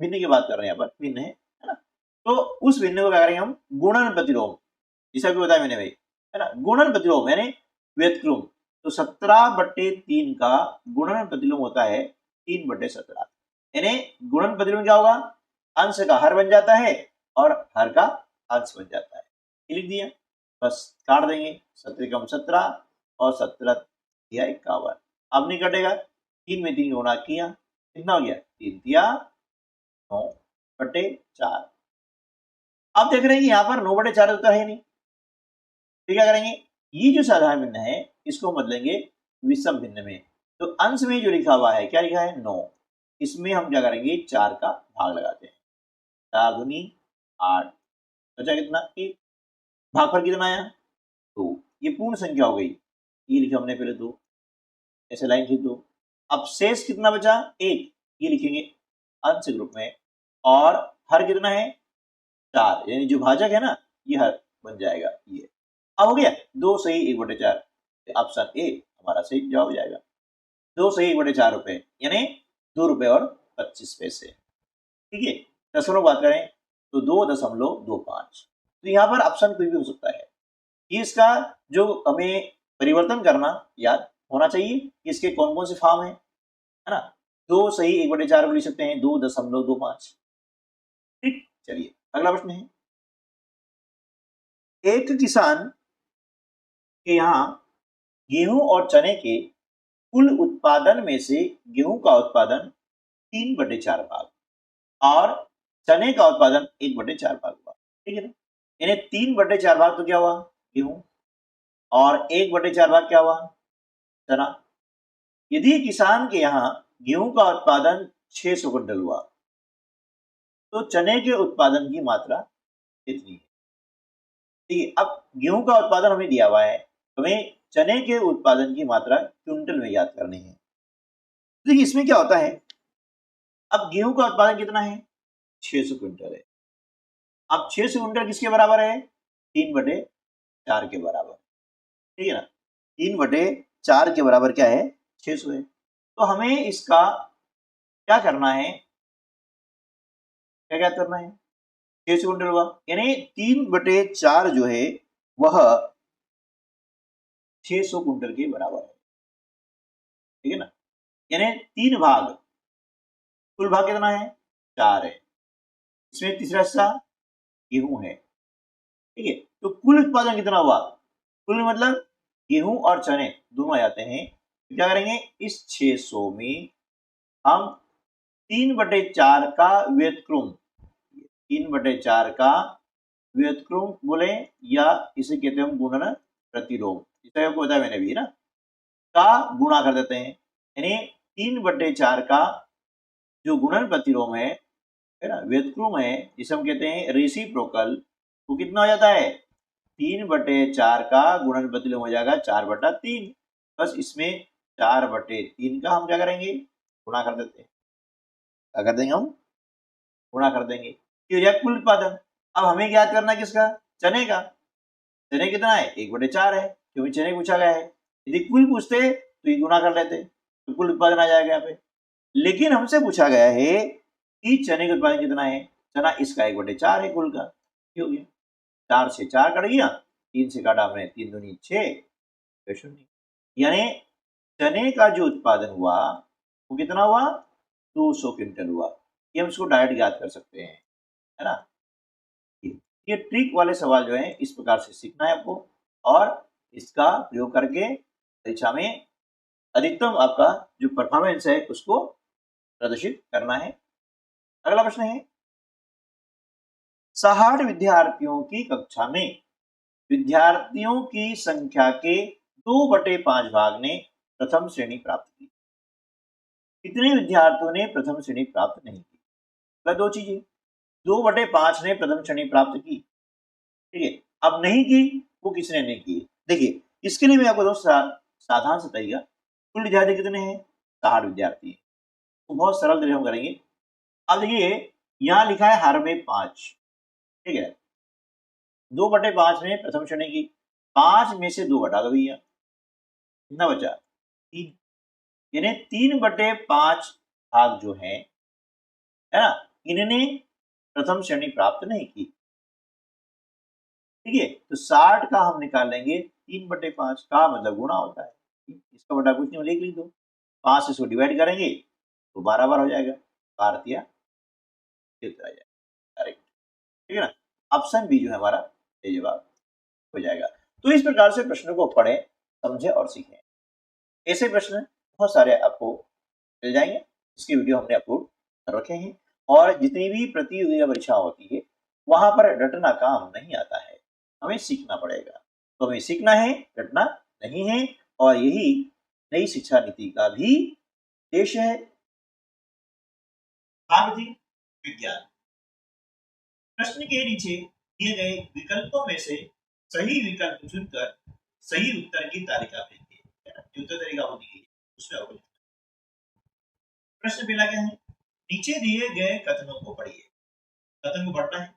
भिन्न की बात कर रहे हैं यहाँ पर, भिन्न है ना, तो उस भिन्न को क्या करेंगे हम? गुणन प्रतिलोम, जिसे भी बताया मैंने भाई, है ना, गुणन प्रतिलोम यानी व्युत्क्रम। तो 17/3 का गुणन प्रतिलोम होता है 3/17, यानी गुणन प्रतिलोम क्या होगा? अंश का हर बन जाता है और हर का अंश बन जाता है। ये लिख दिया, बस काट देंगे, 17 कम 17 और 17 या 51। अब नहीं कटेगा, 3 में 3 गुणा किया, कितना हो गया? 3 या 9/4। अब देख रहे हैं कि यहाँ पर 9/4 उत्तर है नहीं, तो क्या करेंगे? ये जो साधारण भिन्न है इसको बदलेंगे विषम भिन्न में। तो अंश में जो लिखा हुआ है, क्या लिखा है? 9, इसमें हम क्या करेंगे? 4 का भाग लगाते हैं, 4 दूनी 8, बचा कितना? 1। भागफल कितना आया? 2। ये पूर्ण संख्या हो गई, ये लिखा हमने पहले 2, ऐसे लाइन खींच दो। अब शेष कितना बचा? 1, ये लिखेंगे अंश ग्रुप में, और हर कितना है? 4, यानी जो भाजक है ना ये हर बन जाएगा ये। अब हो गया 2 सही 1/4, ऑप्शन ए हमारा सही जवाब हो जाएगा। 2 सही 1/4 रुपए यानी 2 रुपए और 25 पैसे, ठीक है। दशमलव बात करें तो 2.25। तो यहाँ पर ऑप्शन कोई भी हो सकता है। ये इसका जो हमें परिवर्तन करना याद होना चाहिए कि इसके कौन कौन से फॉर्म है ना। 2 सही 1/4 को लिख सकते हैं 2.25, ठीक। चलिए अगला प्रश्न है, एक किसान के यहाँ गेहूं और चने के कुल उत्पादन में से गेहूं का उत्पादन 3/4 भाग और चने का उत्पादन 1/4 भाग हुआ, ठीक है ना। यानी 3/4 भाग तो क्या हुआ, गेहूं, और 1/4 भाग क्या हुआ, चना। यदि किसान के यहाँ गेहूं का उत्पादन 600 क्विंटल हुआ तो चने के उत्पादन की मात्रा कितनी है, ठीक है। अब गेहूं का उत्पादन हमें दिया हुआ है, हमें चने के उत्पादन की मात्रा क्विंटल में याद करनी है। देखिए इसमें क्या होता है, अब गेहूं का उत्पादन कितना है, 600 क्विंटल है। अब 600 क्विंटल किसके बराबर है, 3/4 के बराबर, ठीक है ना। 3/4 के बराबर क्या है, 600 है। तो हमें इसका क्या करना है, क्या करना है, 600 क्विंटल हुआ, यानी 3/4 जो है वह 600 क्विंटल के बराबर है, ठीक है ना। यानी 3 भाग, कुल भाग कितना है, 4 है, इसमें तीसरा हिस्सा गेहूं है, ठीक है। तो कुल उत्पादन कितना हुआ, कुल मतलब गेहूं और चने दोनों आ जाते हैं। तो क्या करेंगे, इस 600 में हम 3/4 का व्युत्क्रम, 3/4 का व्युत्क्रम बोले या इसे कहते हैं हम गुणन प्रतिलोम, इसे आपको बताया मैंने भी ना, का गुणा कर देते हैं। यानी 3/4 का जो गुणन प्रतिलोम है ना, व्युत्क्रम है, जिसे हम कहते हैं रेसिप्रोकल, वो कितना हो जाता है, 3/4 का गुणन प्रतिलोम हो जाएगा 4/3। बस इसमें 4/3 का हम क्या करेंगे, गुणा कर देते हैं, क्या कर देंगे, हम गुणा कर देंगे, ये हो जाएगा कुल उत्पादन। अब हमें याद करना है किसका, चने का। चने कितना है, 1/4 है, क्योंकि चने पूछा गया है। यदि कुल पूछते तो ये गुणा कर लेते तो कुल उत्पादन आ जाएगा यहाँ पे। लेकिन हमसे पूछा गया है कि चने का उत्पादन कितना है, चना इसका 1/4 है कुल का, हो गया 4 से 4 कट गया, 3 से काटा हमने, 3 दूनी 6, 0। यानी चने का जो उत्पादन हुआ वो कितना हुआ, 200 क्विंटल हुआ। ये हम इसको डायरेक्ट याद कर सकते हैं, है ना। ये ट्रिक वाले सवाल जो है इस प्रकार से सीखना है आपको, और इसका प्रयोग करके परीक्षा में अधिकतम आपका जो परफॉर्मेंस है उसको प्रदर्शित करना है। अगला प्रश्न है, 60 विद्यार्थियों की कक्षा में विद्यार्थियों की संख्या के 2/5 भाग ने प्रथम श्रेणी प्राप्त की, कितने विद्यार्थियों ने प्रथम श्रेणी प्राप्त नहीं की। मतलब दो चीजें, 2/5 ने प्रथम श्रेणी प्राप्त की, ठीक है, अब नहीं की वो किसने नहीं की। देखिए इसके लिए मैं आपको साधारण सा तरीका, कुल विद्यार्थी कितने हैं, 60 विद्यार्थी हैं, तो बहुत सरल तरीके हम करेंगे। अब देखिए यहाँ लिखा है हर में 5, ठीक है, 2/5 में प्रथम श्रेणी की, 5 में से 2 घटा दो भैया, कितना बचा, 3, यानी 3/5 भाग जो है ना, इन्होंने प्रथम श्रेणी प्राप्त नहीं की, ठीक है। तो 60 का हम निकाल लेंगे, 3/5 का मतलब गुणा होता है, इसका बटा कुछ नहीं, लिख दो, 5 से इसको डिवाइड करेंगे तो 12 बार हो जाएगा, 12 आ जाएगा, करेक्ट, ठीक है ना। ऑप्शन बी जो है हमारा सही जवाब हो जाएगा। तो इस प्रकार से प्रश्नों को पढ़ें, समझें और सीखें। ऐसे प्रश्न बहुत सारे आपको मिल जाएंगे, इसकी वीडियो हमने अपलोड कर रखे हैं, और जितनी भी प्रतियोगिता परीक्षा होती है वहां पर रटना काम नहीं आता है, हमें सीखना पड़ेगा। तो हमें सीखना है, रटना नहीं है, और यही नई शिक्षा नीति का भी उद्देश्य है। भाग थी विज्ञान। प्रश्न के नीचे दिए गए विकल्पों में से सही विकल्प चुनकर सही उत्तर की तालिका भेजिए, जो उत्तर तालिका होती है उसमें आपको प्रश्न पहला क्या है, नीचे दिए गए कथनों को पढ़िए, कथन को पढ़ना है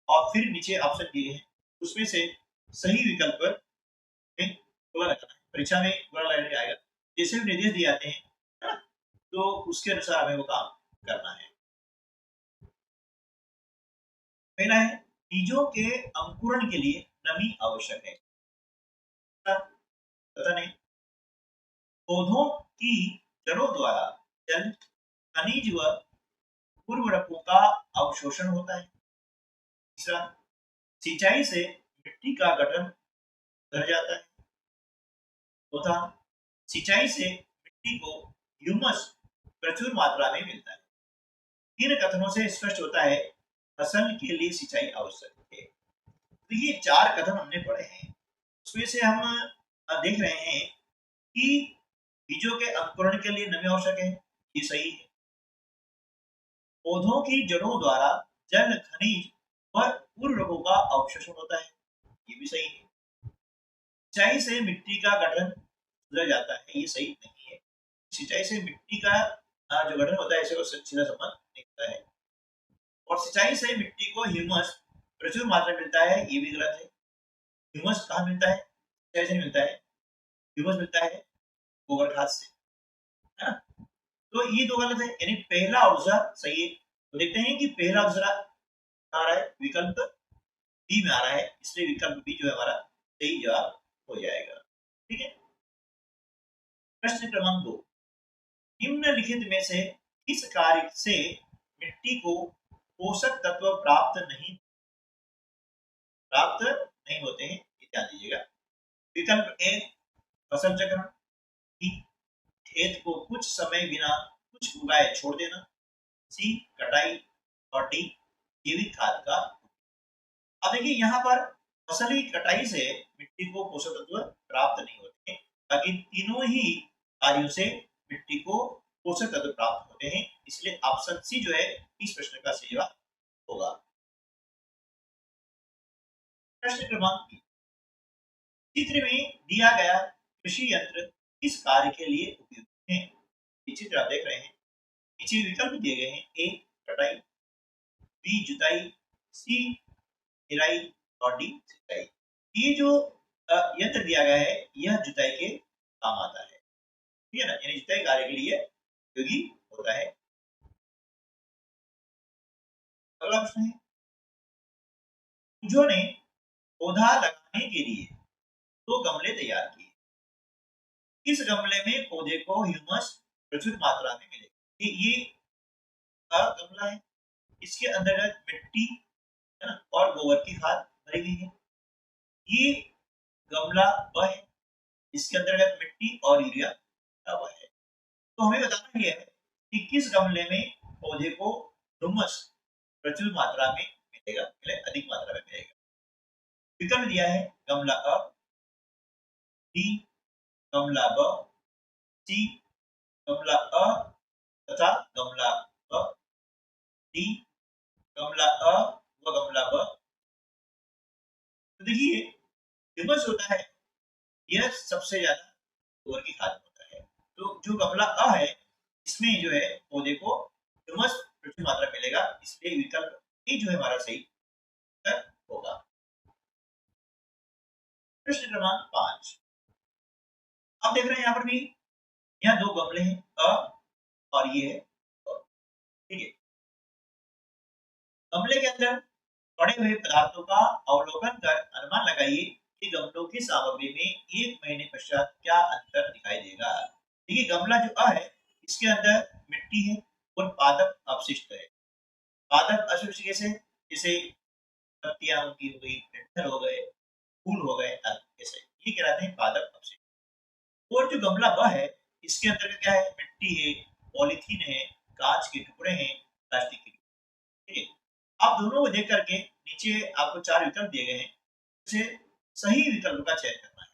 और फिर नीचे ऑप्शन दिए हैं उसमें से सही विकल्प पर गोला लगाना है। परीक्षा में गोला लगाने आएगा, जैसे भी निर्देश दिए जाते हैं है ना, तो उसके अनुसार हमें वो काम करना है। पहला है, बीजों के अंकुरण के लिए नमी आवश्यक है, पता नहीं, पौधों की जड़ों द्वारा जल, खनिज व उर्वरकों का अवशोषण होता है। तीसरा, सिंचाई से मिट्टी का गठन बढ़ जाता है। चौथा, सिंचाई से मिट्टी को ह्यूमस प्रचुर मात्रा में मिलता है। इन कथनों से स्पष्ट होता है फसल के लिए सिंचाई आवश्यक है। तो ये 4 कथन हमने पढ़े हैं, उसमें से हम देख रहे हैं कि बीजों के अंकुरण के लिए नमी आवश्यक है, ये सही है। पौधों की जड़ों द्वारा जल, खनिज और उर्वरकों का अवशोषण होता है, ये भी सही है। सिंचाई से मिट्टी का गठन सुधर जाता है, ये सही नहीं है। सिंचाई से मिट्टी का जो गठन होता है इससे सीधा संबंध नहीं होता है। और सिंचाई से मिट्टी को ह्यूमस प्रचुर मात्रा में मिलता है, ये भी गलत है। ह्यूमस कहाँ मिलता है? सिंचाई से मिलता है। ह्यूमस मिलता है गोबर खाद से, है ना? तो ये दो गलत है, यानी पहला और दूसरा सही है। तो देखते हैं कि पहला और दूसरा आ रहा है, विकल्प बी में आ रहा है, इसलिए विकल्प बी जो है हमारा सही जवाब हो जाएगा। ठीक है। प्रश्न क्रमांक 2, निम्नलिखित में से किस कार्य से मिट्टी को पोषक तत्व प्राप्त नहीं होते हैं, ये ध्यान दीजिएगा। विकल्प ए फसल चक्रण, बी खेत को कुछ समय बिना कुछ उगाए छोड़ देना, सी कटाई, और डी जैविक खाद का। अब देखिए यहाँ पर फसल की कटाई से मिट्टी को पोषक तत्व प्राप्त नहीं होते हैं, बाकी तीनों ही कार्यों से मिट्टी को पोषक तत्व प्राप्त होते हैं, इसलिए ऑप्शन सी जो है इस प्रश्न का सही जवाब होगा। प्रश्न क्रमांक 3, चित्र में दिया गया कृषि यंत्र किस कार्य के लिए उपयुक्त है? ये चित्र आप देख रहे हैं, नीचे विकल्प दिए गए हैं, ए कटाई, बी जुताई, सी निराई और डी सिंचाई। ये जो यंत्र दिया गया है यह जुताई के काम आता है, ठीक है ना, यानी जुताई कार्य के लिए उपयोगी होता है। अगला प्रश्न है, उन्होंने पौधा लगाने के लिए 2 गमले तैयार किए। इस गमले में पौधे को ह्यूमस प्रचुर मात्रा में मिलेगा। ये गमला है, इसके अंतर्गत मिट्टी, है ना, और गोबर की खाद भरी हुई है। ये गमला वह है, इसके अंतर्गत मिट्टी और यूरिया डाला हुआ है। तो हमें बताना यह है कि किस गमले में पौधे को ह्यूमस प्रचुर मात्रा में मिलेगा, अधिक मात्रा में मिलेगा। विकल्प दिया है गमला अ, डी गमला ब, सी गमला अ तथा गमला ब, डी गमला अ व गमला ब। तो देखिए ह्यूमस होता है यह सबसे ज्यादा गोबर की खाद होता है, तो जो गमला अ है इसमें जो है पौधे को ह्यूमस प्रचुर मात्रा मिलेगा, इसलिए विकल्प ए जो है हमारा सही उत्तर होगा। प्रश्न क्रमांक 5, आप देख रहे हैं यहाँ पर भी यहाँ 2 गमले हैं, अ और ये है अ, ठीक है। गमले के अंदर पड़े हुए पदार्थों का अवलोकन कर अनुमान लगाइए कि गमलों की सामग्री में 1 महीने पश्चात क्या अंतर दिखाई देगा। देखिए गमला जो अ है इसके अंदर मिट्टी है और पादप अपशिष्ट है। पादप अपशिष्ट कैसे? जैसे पत्तियां उनकी हो गई, डंठल हो गए, फूल हो गए, ऐसे ये कहलाते हैं पादप अपशिष्ट। और जो गमला ब है इसके अंदर क्या है? मिट्टी है, पॉलीथीन है, कांच के टुकड़े हैं, प्लास्टिक के, ठीक है। आप दोनों को देख करके नीचे आपको 4 विकल्प दिए गए हैं, उसे सही विकल्प का चयन करना है।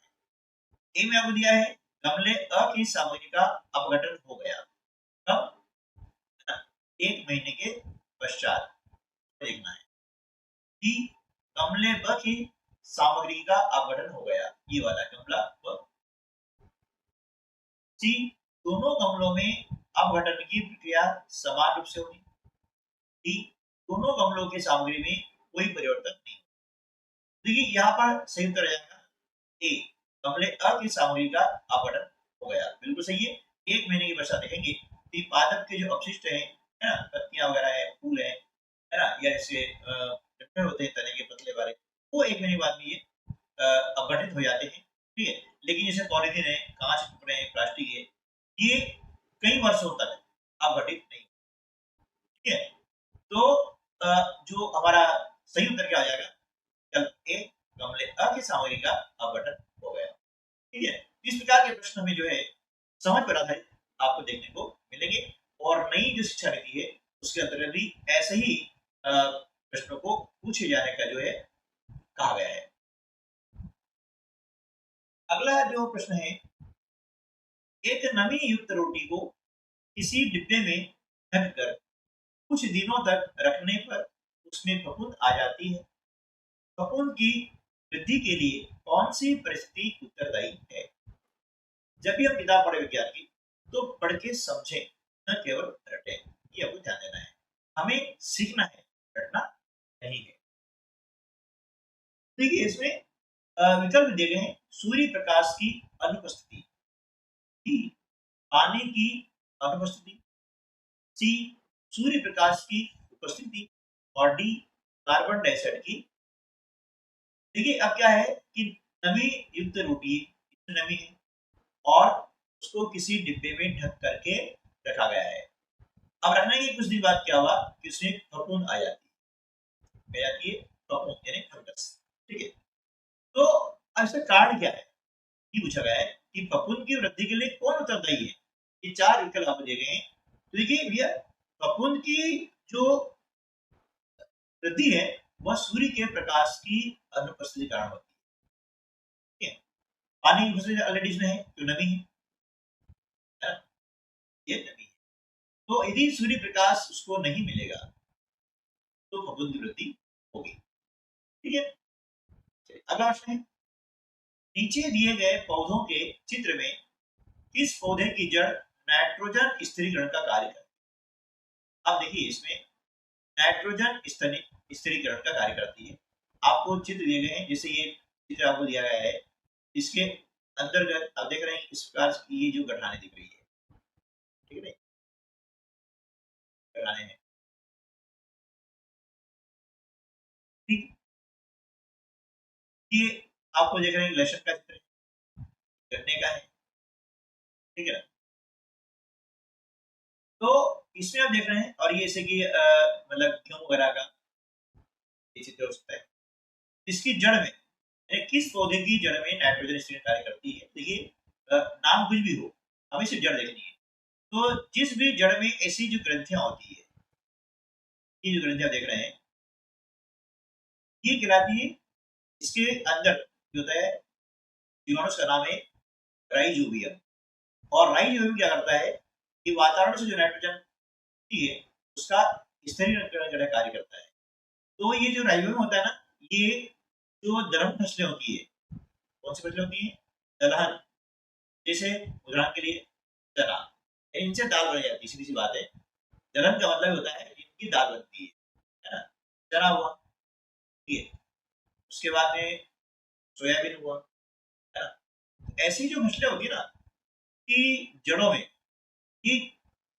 ए में आपको दिया है गमले अ की सामग्री का अपघटन हो गया, कब? 1 महीने के पश्चात देखना है। बी गमले ब की सामग्री का अपघटन हो गया, ये वाला गमला ब। सी दोनों गमलों में अपघटन की प्रक्रिया समान रूप से होगी। डी दोनों गमलों की सामग्री में कोई परिवर्तन नहीं। देखिए यहाँ पर सही उत्तर जाएगा ए गमले अ की सामग्री का अपघटन हो गया, बिल्कुल सही है। 1 महीने के पश्चात देखेंगे कि पादप के जो अपशिष्ट है ना, पत्तियां वगैरह है, फूल है ना, या ऐसे डंठल होते हैं तने के पतले वाले, वो 1 महीने बाद में ये अपघटित हो जाते हैं, ठीक है। लेकिन जैसे पॉलीथीन है, कांच के टुकड़े हैं, प्लास्टिक है, ये कई वर्षों तक अपघटित नहीं, ठीक है। तो जो हमारा सही उत्तर क्या आ जाएगा? विकल्प ए गमले अ की सामग्री का अपघटन हो गया, ठीक है। इस प्रकार के प्रश्न में जो है समझ पर आधारित आपको देखने को मिलेंगे। और नई जो शिक्षा नीति है उसके अंतर्गत भी ऐसे ही प्रश्नों को पूछे जाने का जो है कहा गया है। अगला जो प्रश्न है, एक नमी युक्त रोटी को किसी डिब्बे में ढककर कुछ दिनों तक रखने पर उसमें फफूंद आ जाती है। फफूंद की वृद्धि के लिए कौन सी परिस्थिति उत्तरदायी है? जब भी हम किताब पढ़े विज्ञान की तो पढ़ के समझें, न केवल रटें। ये आपको ध्यान देना है, हमें सीखना है, रटना नहीं है। देखिए इसमें विकल्प दिए गए हैं, सूर्य प्रकाश की अनुपस्थिति, डी पानी की अनुपस्थिति, सी सूर्य प्रकाश की उपस्थिति, और डी कार्बन डाइऑक्साइड की। देखिए अब क्या है कि नमी युक्त रोटी, नमी है और उसको किसी डिब्बे में ढक करके रखा गया है। अब रखने के कुछ दिन बाद क्या हुआ कि उसमें फफूंद आ जाती है फफूंद यानी फंगस। ठीक है, तो अब इसका कारण क्या है ये पूछा गया है कि फफूंद की वृद्धि के लिए कौन उत्तरदायी है। ये चार विकल्प आपको दिए गए हैं। तो देखिए भैया, फफूंद की जो वृद्धि है वह सूर्य के प्रकाश की अनुपस्थिति कारण होती है। ठीक है, पानी की उपस्थिति ऑलरेडी इसमें है जो नमी है, ये नमी है। तो यदि सूर्य प्रकाश उसको नहीं मिलेगा तो फफूंद की वृद्धि होगी। ठीक है, अगला प्रश्न है, नीचे दिए गए पौधों के चित्र में किस पौधे की जड़ नाइट्रोजन स्थिरीकरण का कार्य करती है? अब देखिए इसमें नाइट्रोजन स्थिरीकरण का कार्य करती है। आपको चित्र दिए गए हैं, जैसे ये चित्र आपको दिया गया है, इसके अंतर्गत आप देख रहे हैं इस प्रकार की ये जो गठाने दिख रही है, ठीक है, गठाने हैं। ठीक, ये आपको देख रहे हैं लहसुन का चित्र गन्ने का है, ठीक है ना। तो इसमें आप देख रहे हैं, और ये जैसे कि मतलब गेहूं वगैरह का ये चित्र हो सकता है। इसकी जड़ में किस पौधे की जड़ में नाइट्रोजन स्थिरीकरण कार्य करती है? देखिए नाम कुछ भी हो, हमें सिर्फ जड़ देखनी है। तो जिस भी जड़ में ऐसी जो ग्रंथियां होती है, ये जो ग्रंथियां देख रहे हैं ये कहलाती है, इसके अंदर जो होता है जीवाणु का नाम है राइजोबियम। और राइजोबियम क्या करता है कि वातावरण से जो नाइट्रोजन है उसका स्थिरीकरण करने का कार्य करता है। तो ये जो राइजोबियम होता है ना, ये जो दलहन फसलें होती है, कौन सी फसलें होती है? दलहन, जैसे उदाहरण के लिए चना, इनसे दाल बन जाती है, सीधी सी बात है। दलहन का मतलब होता है इनकी दाल बनती है ना। चना हुआ, ठीक है, उसके बाद में सोयाबीन हुआ, है ना। ऐसी जो फसलें होती है ना कि जड़ों में ये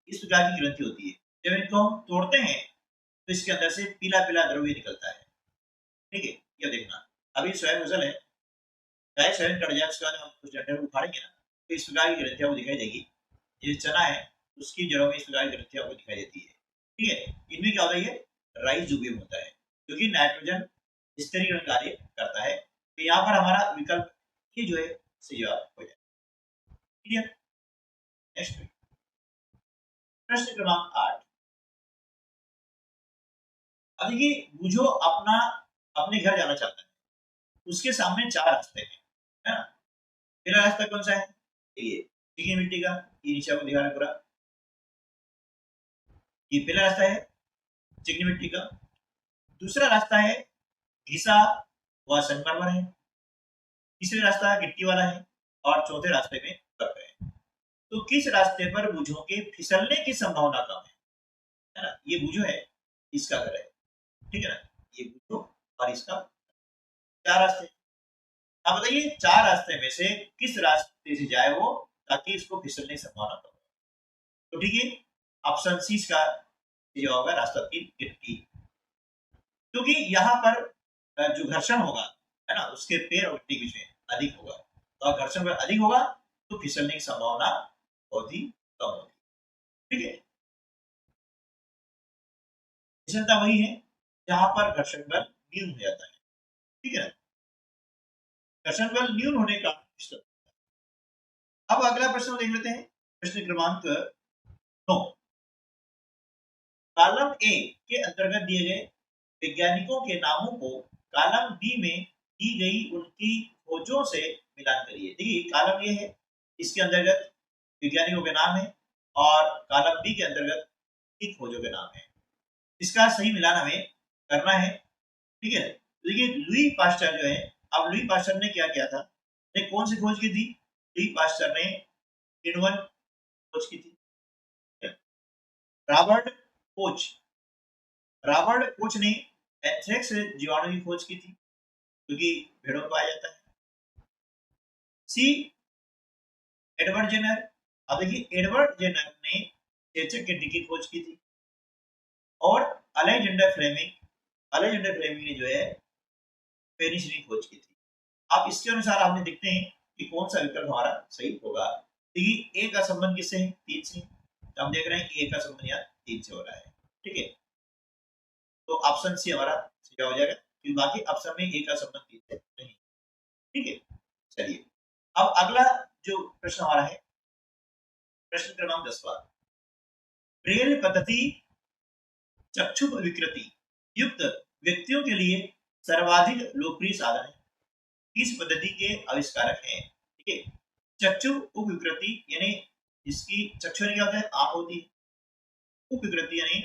इस प्रकार की ग्रंथि होती है, जब इनको हम तोड़ते हैं तो इसके अंदर से पीला पीला द्रव्य निकलता है। ठीक है, ये देखना, अभी सोयाबीन फसल है, चाहे सोयाबीन कट जाए उसके बाद हम कुछ डंडे में उखाड़ेंगे ना तो इस प्रकार की ग्रंथियां आपको दिखाई देगी। ये चना है उसकी जड़ों में इस प्रकार की ग्रंथियां आपको दिखाई देती है। ठीक है, इनमें क्या होता है, राइजोबियम होता है जो कि नाइट्रोजन स्थिरीकरण कार्य करता है। तो यहाँ पर हमारा विकल्प ये जो है सही जवाब हो जाए। क्लियर? नेक्स्ट प्रश्न क्रमांक 8। अब देखिए, बुझो अपने घर जाना चाहता है, उसके सामने चार रास्ते हैं, है ना। पहला रास्ता कौन सा है? ये चिकनी मिट्टी का, ये नीचे आपको दिखा रहा है पूरा, ये पहला रास्ता है चिकनी मिट्टी का। दूसरा रास्ता है घिसा व संगमरमर है। तीसरा रास्ता गिट्टी वाला है और चौथे रास्ते में बर्फ है। तो किस रास्ते पर बुझों के फिसलने की संभावना कम है ना। ये बुझो है, इसका घर है, ठीक है ना, ये बुझो और इसका चार रास्ते। अब बताइए चार रास्ते में से किस रास्ते से जाए वो ताकि इसको फिसलने की संभावना कम हो। तो ठीक है, ऑप्शन सी का जवाब होगा रास्ता की गिट्टी, क्योंकि यहाँ पर जो घर्षण होगा है ना उसके पैर और गिट्टी के बीच में अधिक होगा, और घर्षण पर अधिक होगा तो फिसलने की संभावना बहुत ही कम होगी। ठीक है, फिसलता वही है जहां पर घर्षण बल न्यून हो जाता है। ठीक है, घर्षण बल न्यून होने का फिसलता। अब अगला प्रश्न देख लेते हैं, प्रश्न क्रमांक 9, कॉलम ए के अंतर्गत दिए गए वैज्ञानिकों के नामों को कॉलम बी में की गई उनकी खोजों से मिलान करिए। देखिए कॉलम ये है, इसके अंतर्गत वैज्ञानिकों के नाम है और कॉलम बी के अंतर्गत की खोजों के नाम है। इसका सही मिलान हमें करना है। ठीक है, देखिए लुई पास्चर जो है, अब लुई पास्चर ने क्या किया था, ने कौन सी खोज की थी? लुई पास्चर ने किण्वन खोज की थी। रॉबर्ट कोच, रॉबर्ट कोच ने एंथ्रेक्स जीवाणु की खोज की थी, क्योंकि भेड़ों में पाया जाता है। सी एडवर्ड जेनर, अब देखिए एडवर्ड जेनर ने चेचक के की खोज की थी। और अलेक्जेंडर फ्लेमिंग, अलेक्जेंडर फ्लेमिंग ने जो है पेनिसिलिन खोज की थी। अब इसके अनुसार आपने देखते हैं कि कौन सा विकल्प हमारा सही होगा। देखिए ए का संबंध किससे है? 3 से। तो हम देख रहे हैं कि ए का संबंध यहाँ 3 से हो रहा है। ठीक है, तो ऑप्शन सी हमारा सीधा हो जाएगा, क्योंकि बाकी ऑप्शन में ए का संबंध 3 से नहीं। ठीक है, चलिए अब अगला जो प्रश्न हमारा है, प्रश्न क्रमांक 10वां, ब्रेल पद्धति चक्षु विकृति युक्त व्यक्तियों के लिए सर्वाधिक लोकप्रिय साधन है। इस पद्धति के आविष्कारक हैं। ठीक है, चक्षु उपविकृति यानी इसकी चक्षु क्या होता है? आंख होती है। उपविकृति यानी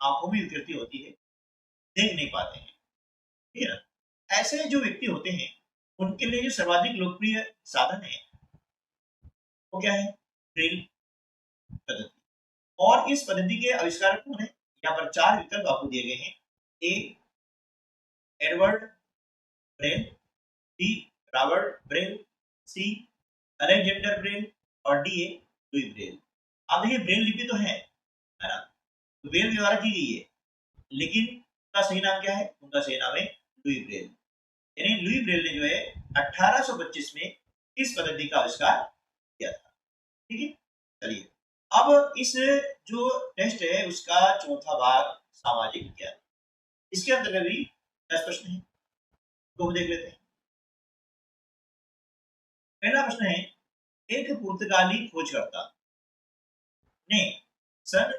आंखों में विकृति होती है, देख नहीं पाते हैं। ठीक है ना? ऐसे जो व्यक्ति होते हैं उनके लिए जो सर्वाधिक लोकप्रिय साधन है वो क्या है? ब्रेल पद्धति। और इस पद्धति के आविष्कारक कौन है? यहाँ पर 4 विकल्प आपको दिए गए हैं। A Edward Braille, B Robert Braille, C Alexander Braille और डी ए लुई ब्रेल। अब देखिए ब्रेल लिपि तो है ना, तो ब्रेल द्वारा की गई है, लेकिन उनका सही नाम क्या है? उनका सही नाम है लुई ब्रेल। यानी लुई ब्रेल ने जो है 1825 में इस पद्धति का आविष्कार किया था। ठीक है, चलिए अब इस जो टेस्ट है उसका चौथा भाग सामाजिक विज्ञान, इसके अंतर्गत भी 10 प्रश्न है, तो हम देख लेते हैं। पहला प्रश्न है, एक पुर्तगाली खोजकर्ता ने सन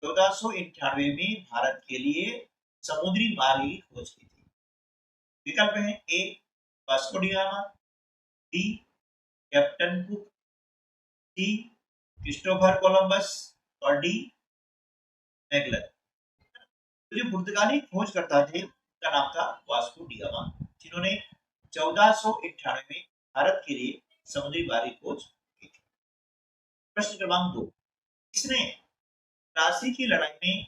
1498 में भारत के लिए समुद्री मार्ग की खोज की थी। विकल्प है A Vasco da Gama, B Captain Cook, C Christopher Columbus और डी मैगलन। तो जो पुर्तगाली खोजकर्ता थे उनका नाम था वास्को डी गामा, जिन्होंने 1498 में भारत के लिए समुद्री मार्ग की खोज की थी। प्रश्न क्रमांक 2, किसने प्लासी की लड़ाई में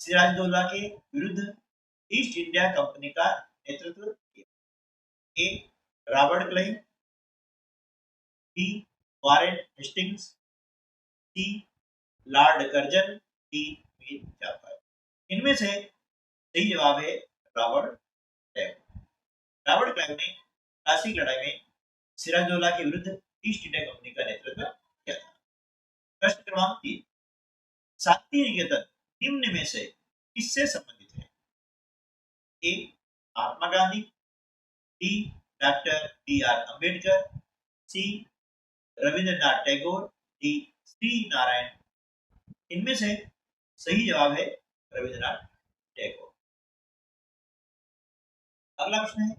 सिराजदौल्ला के विरुद्ध ईस्ट इंडिया कंपनी का नेतृत्व किया? A Robert Clive, B Warren Hastings, C Lord Curzon, D Mir Jafar. इनमें से सही जवाब है रॉबर्ट क्लाइव। रॉबर्ट क्लाइव ने प्लासी की लड़ाई में सिराजदौल्ला के विरुद्ध ईस्ट इंडिया कंपनी का नेतृत्व किया था। प्रश्न क्रमांक 3, शांति निकेतन निम्न में से किससे संबंधित है? A Mahatma Gandhi, D doctor B R Ambedkar, C Rabindranath Tagore, D Shri Narayan. इनमें से सही जवाब है रविंद्रनाथ टैगोर। अगला प्रश्न है,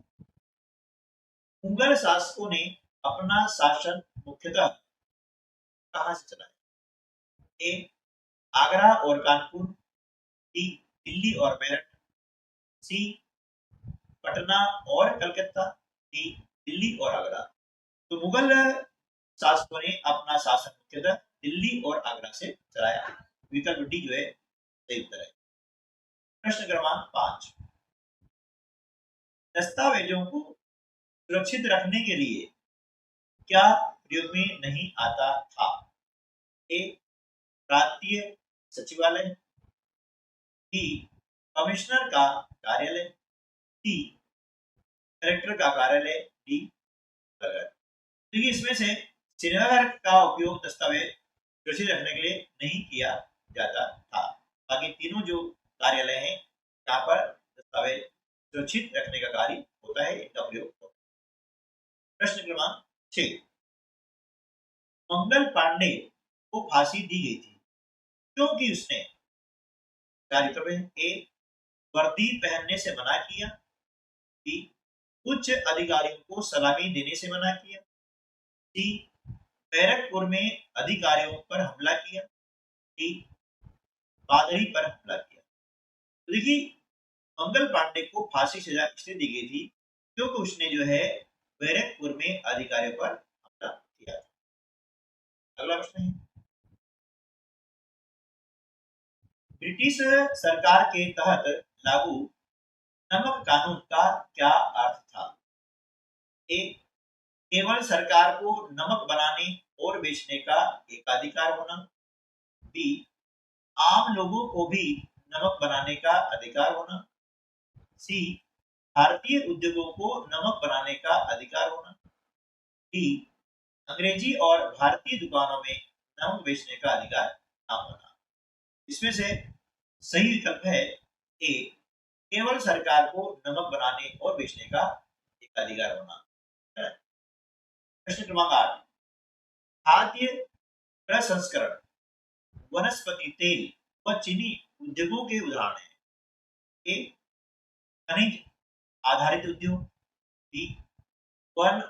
मुगल शासकों ने अपना शासन मुख्यतः कहां से चलाया? ए आगरा और कानपुर, डी दिल्ली और मेरठ, सी पटना और कलकत्ता, डी दिल्ली और आगरा। तो मुगल शासकों ने अपना शासन मुख्यतः दिल्ली और आगरा से चलाया। विकल्प डी जो है सही उत्तर है। प्रश्न क्रमांक 5, दस्तावेजों को सुरक्षित रखने के लिए क्या प्रयोग में नहीं आता था? ए प्रांतीय सचिवालय, बी कमिश्नर का कार्यालय, सी कलेक्टर का कार्यालय, डी नगर। देखिए इसमें से श्रीनगर का उपयोग दस्तावेज सुरक्षित रखने के लिए नहीं किया जाता था। बाकी तीनों जो कार्यालय हैं यहाँ पर दस्तावेज सुरक्षित रखने का कार्य होता है, इनका प्रयोग होता है। प्रश्न क्रमांक 6, मंगल पांडे को फांसी दी गई थी क्योंकि उसने ए वर्दी पहनने से मना किया, बी उच्च अधिकारियों को सलामी देने से मना किया, सी बैरकपुर में अधिकारियों पर हमला किया, डी पादरी पर हमला किया। तो देखिए मंगल पांडे को फांसी सजा इसलिए दी गई थी क्योंकि उसने जो है बैरकपुर में अधिकारियों पर हमला किया था। अगला प्रश्न है, ब्रिटिश सरकार के तहत लागू नमक कानून का क्या अर्थ था? ए केवल सरकार को नमक बनाने और बेचने का एकाधिकार होना, बी आम लोगों को भी नमक बनाने का अधिकार होना, सी भारतीय उद्योगों को नमक बनाने का अधिकार होना, डी अंग्रेजी और भारतीय दुकानों में नमक बेचने का अधिकार न होना। इसमें से सही विकल्प है ए केवल सरकार को नमक बनाने और बेचने का एकाधिकार होना। प्रश्न क्रमांक 8, खाद्य प्रसंस्करण, वनस्पति तेल व चीनी उद्योगों के उदाहरण हैं। ए खनिज आधारित उद्योग, बी वन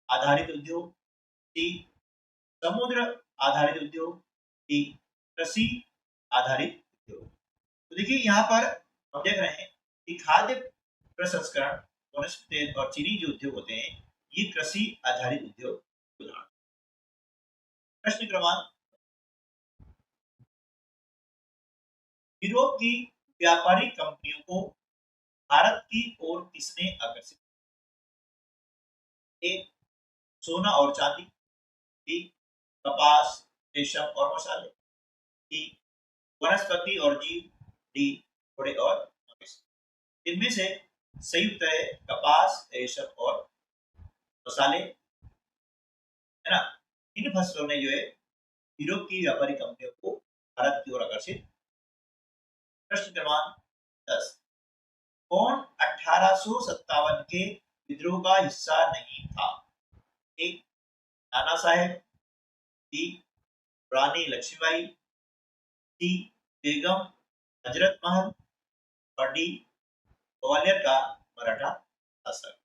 आधारित उद्योग, सी समुद्र आधारित उद्योग, डी कृषि आधारित उद्योग। तो देखिए यहाँ पर हम देख रहे हैं कि खाद्य प्रसंस्करण, वनस्पति तेल और चीनी जो उद्योग होते हैं ये कृषि आधारित उद्योग उदाहरण। प्रश्न क्रमांक, यूरोप की व्यापारिक कंपनियों को भारत की ओर किसने आकर्षित? ए सोना और चांदी, बी कपास, रेशम और मसाले, सी वनस्पति और जीव, डी घोड़े और मवेशी। इनमें से सही उत्तर है कपास, रेशम और मसाले, है ना। इन फसलों ने जो है यूरोप की व्यापारी कंपनियों को भारत की ओर आकर्षित। प्रश्न क्रमांक 10, कौन 1857 के विद्रोह का हिस्सा नहीं था? ए नाना साहेब, बी रानी लक्ष्मीबाई, सी बेगम हजरत महल और डी ग्वालियर का मराठा शासक।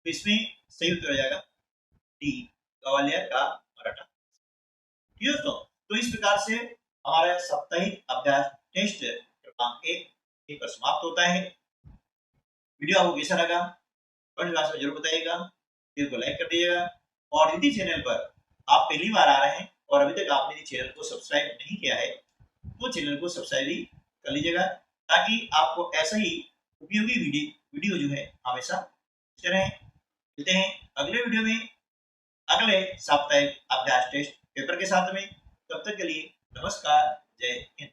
इसमें सही उत्तर हो जाएगा डी ग्वालियर का मराठा। दोस्तों तो इस प्रकार से हमारा साप्ताहिक अभ्यास टेस्ट क्रमांक 1 पर समाप्त होता है। वीडियो आपको कैसा लगा कमेंट बॉक्स में जरूर बताइएगा, वीडियो को लाइक कर दीजिएगा और यदि चैनल पर आप पहली बार आ रहे हैं और अभी तक आपने चैनल को सब्सक्राइब नहीं किया है तो चैनल को सब्सक्राइब भी कर लीजिएगा ताकि आपको ऐसा ही उपयोगी वीडियो जो है हमेशा मिलते रहे। मिलते हैं अगले वीडियो में अगले साप्ताहिक अभ्यास टेस्ट पेपर के साथ में। तब तक के लिए नमस्कार, जय हिंद।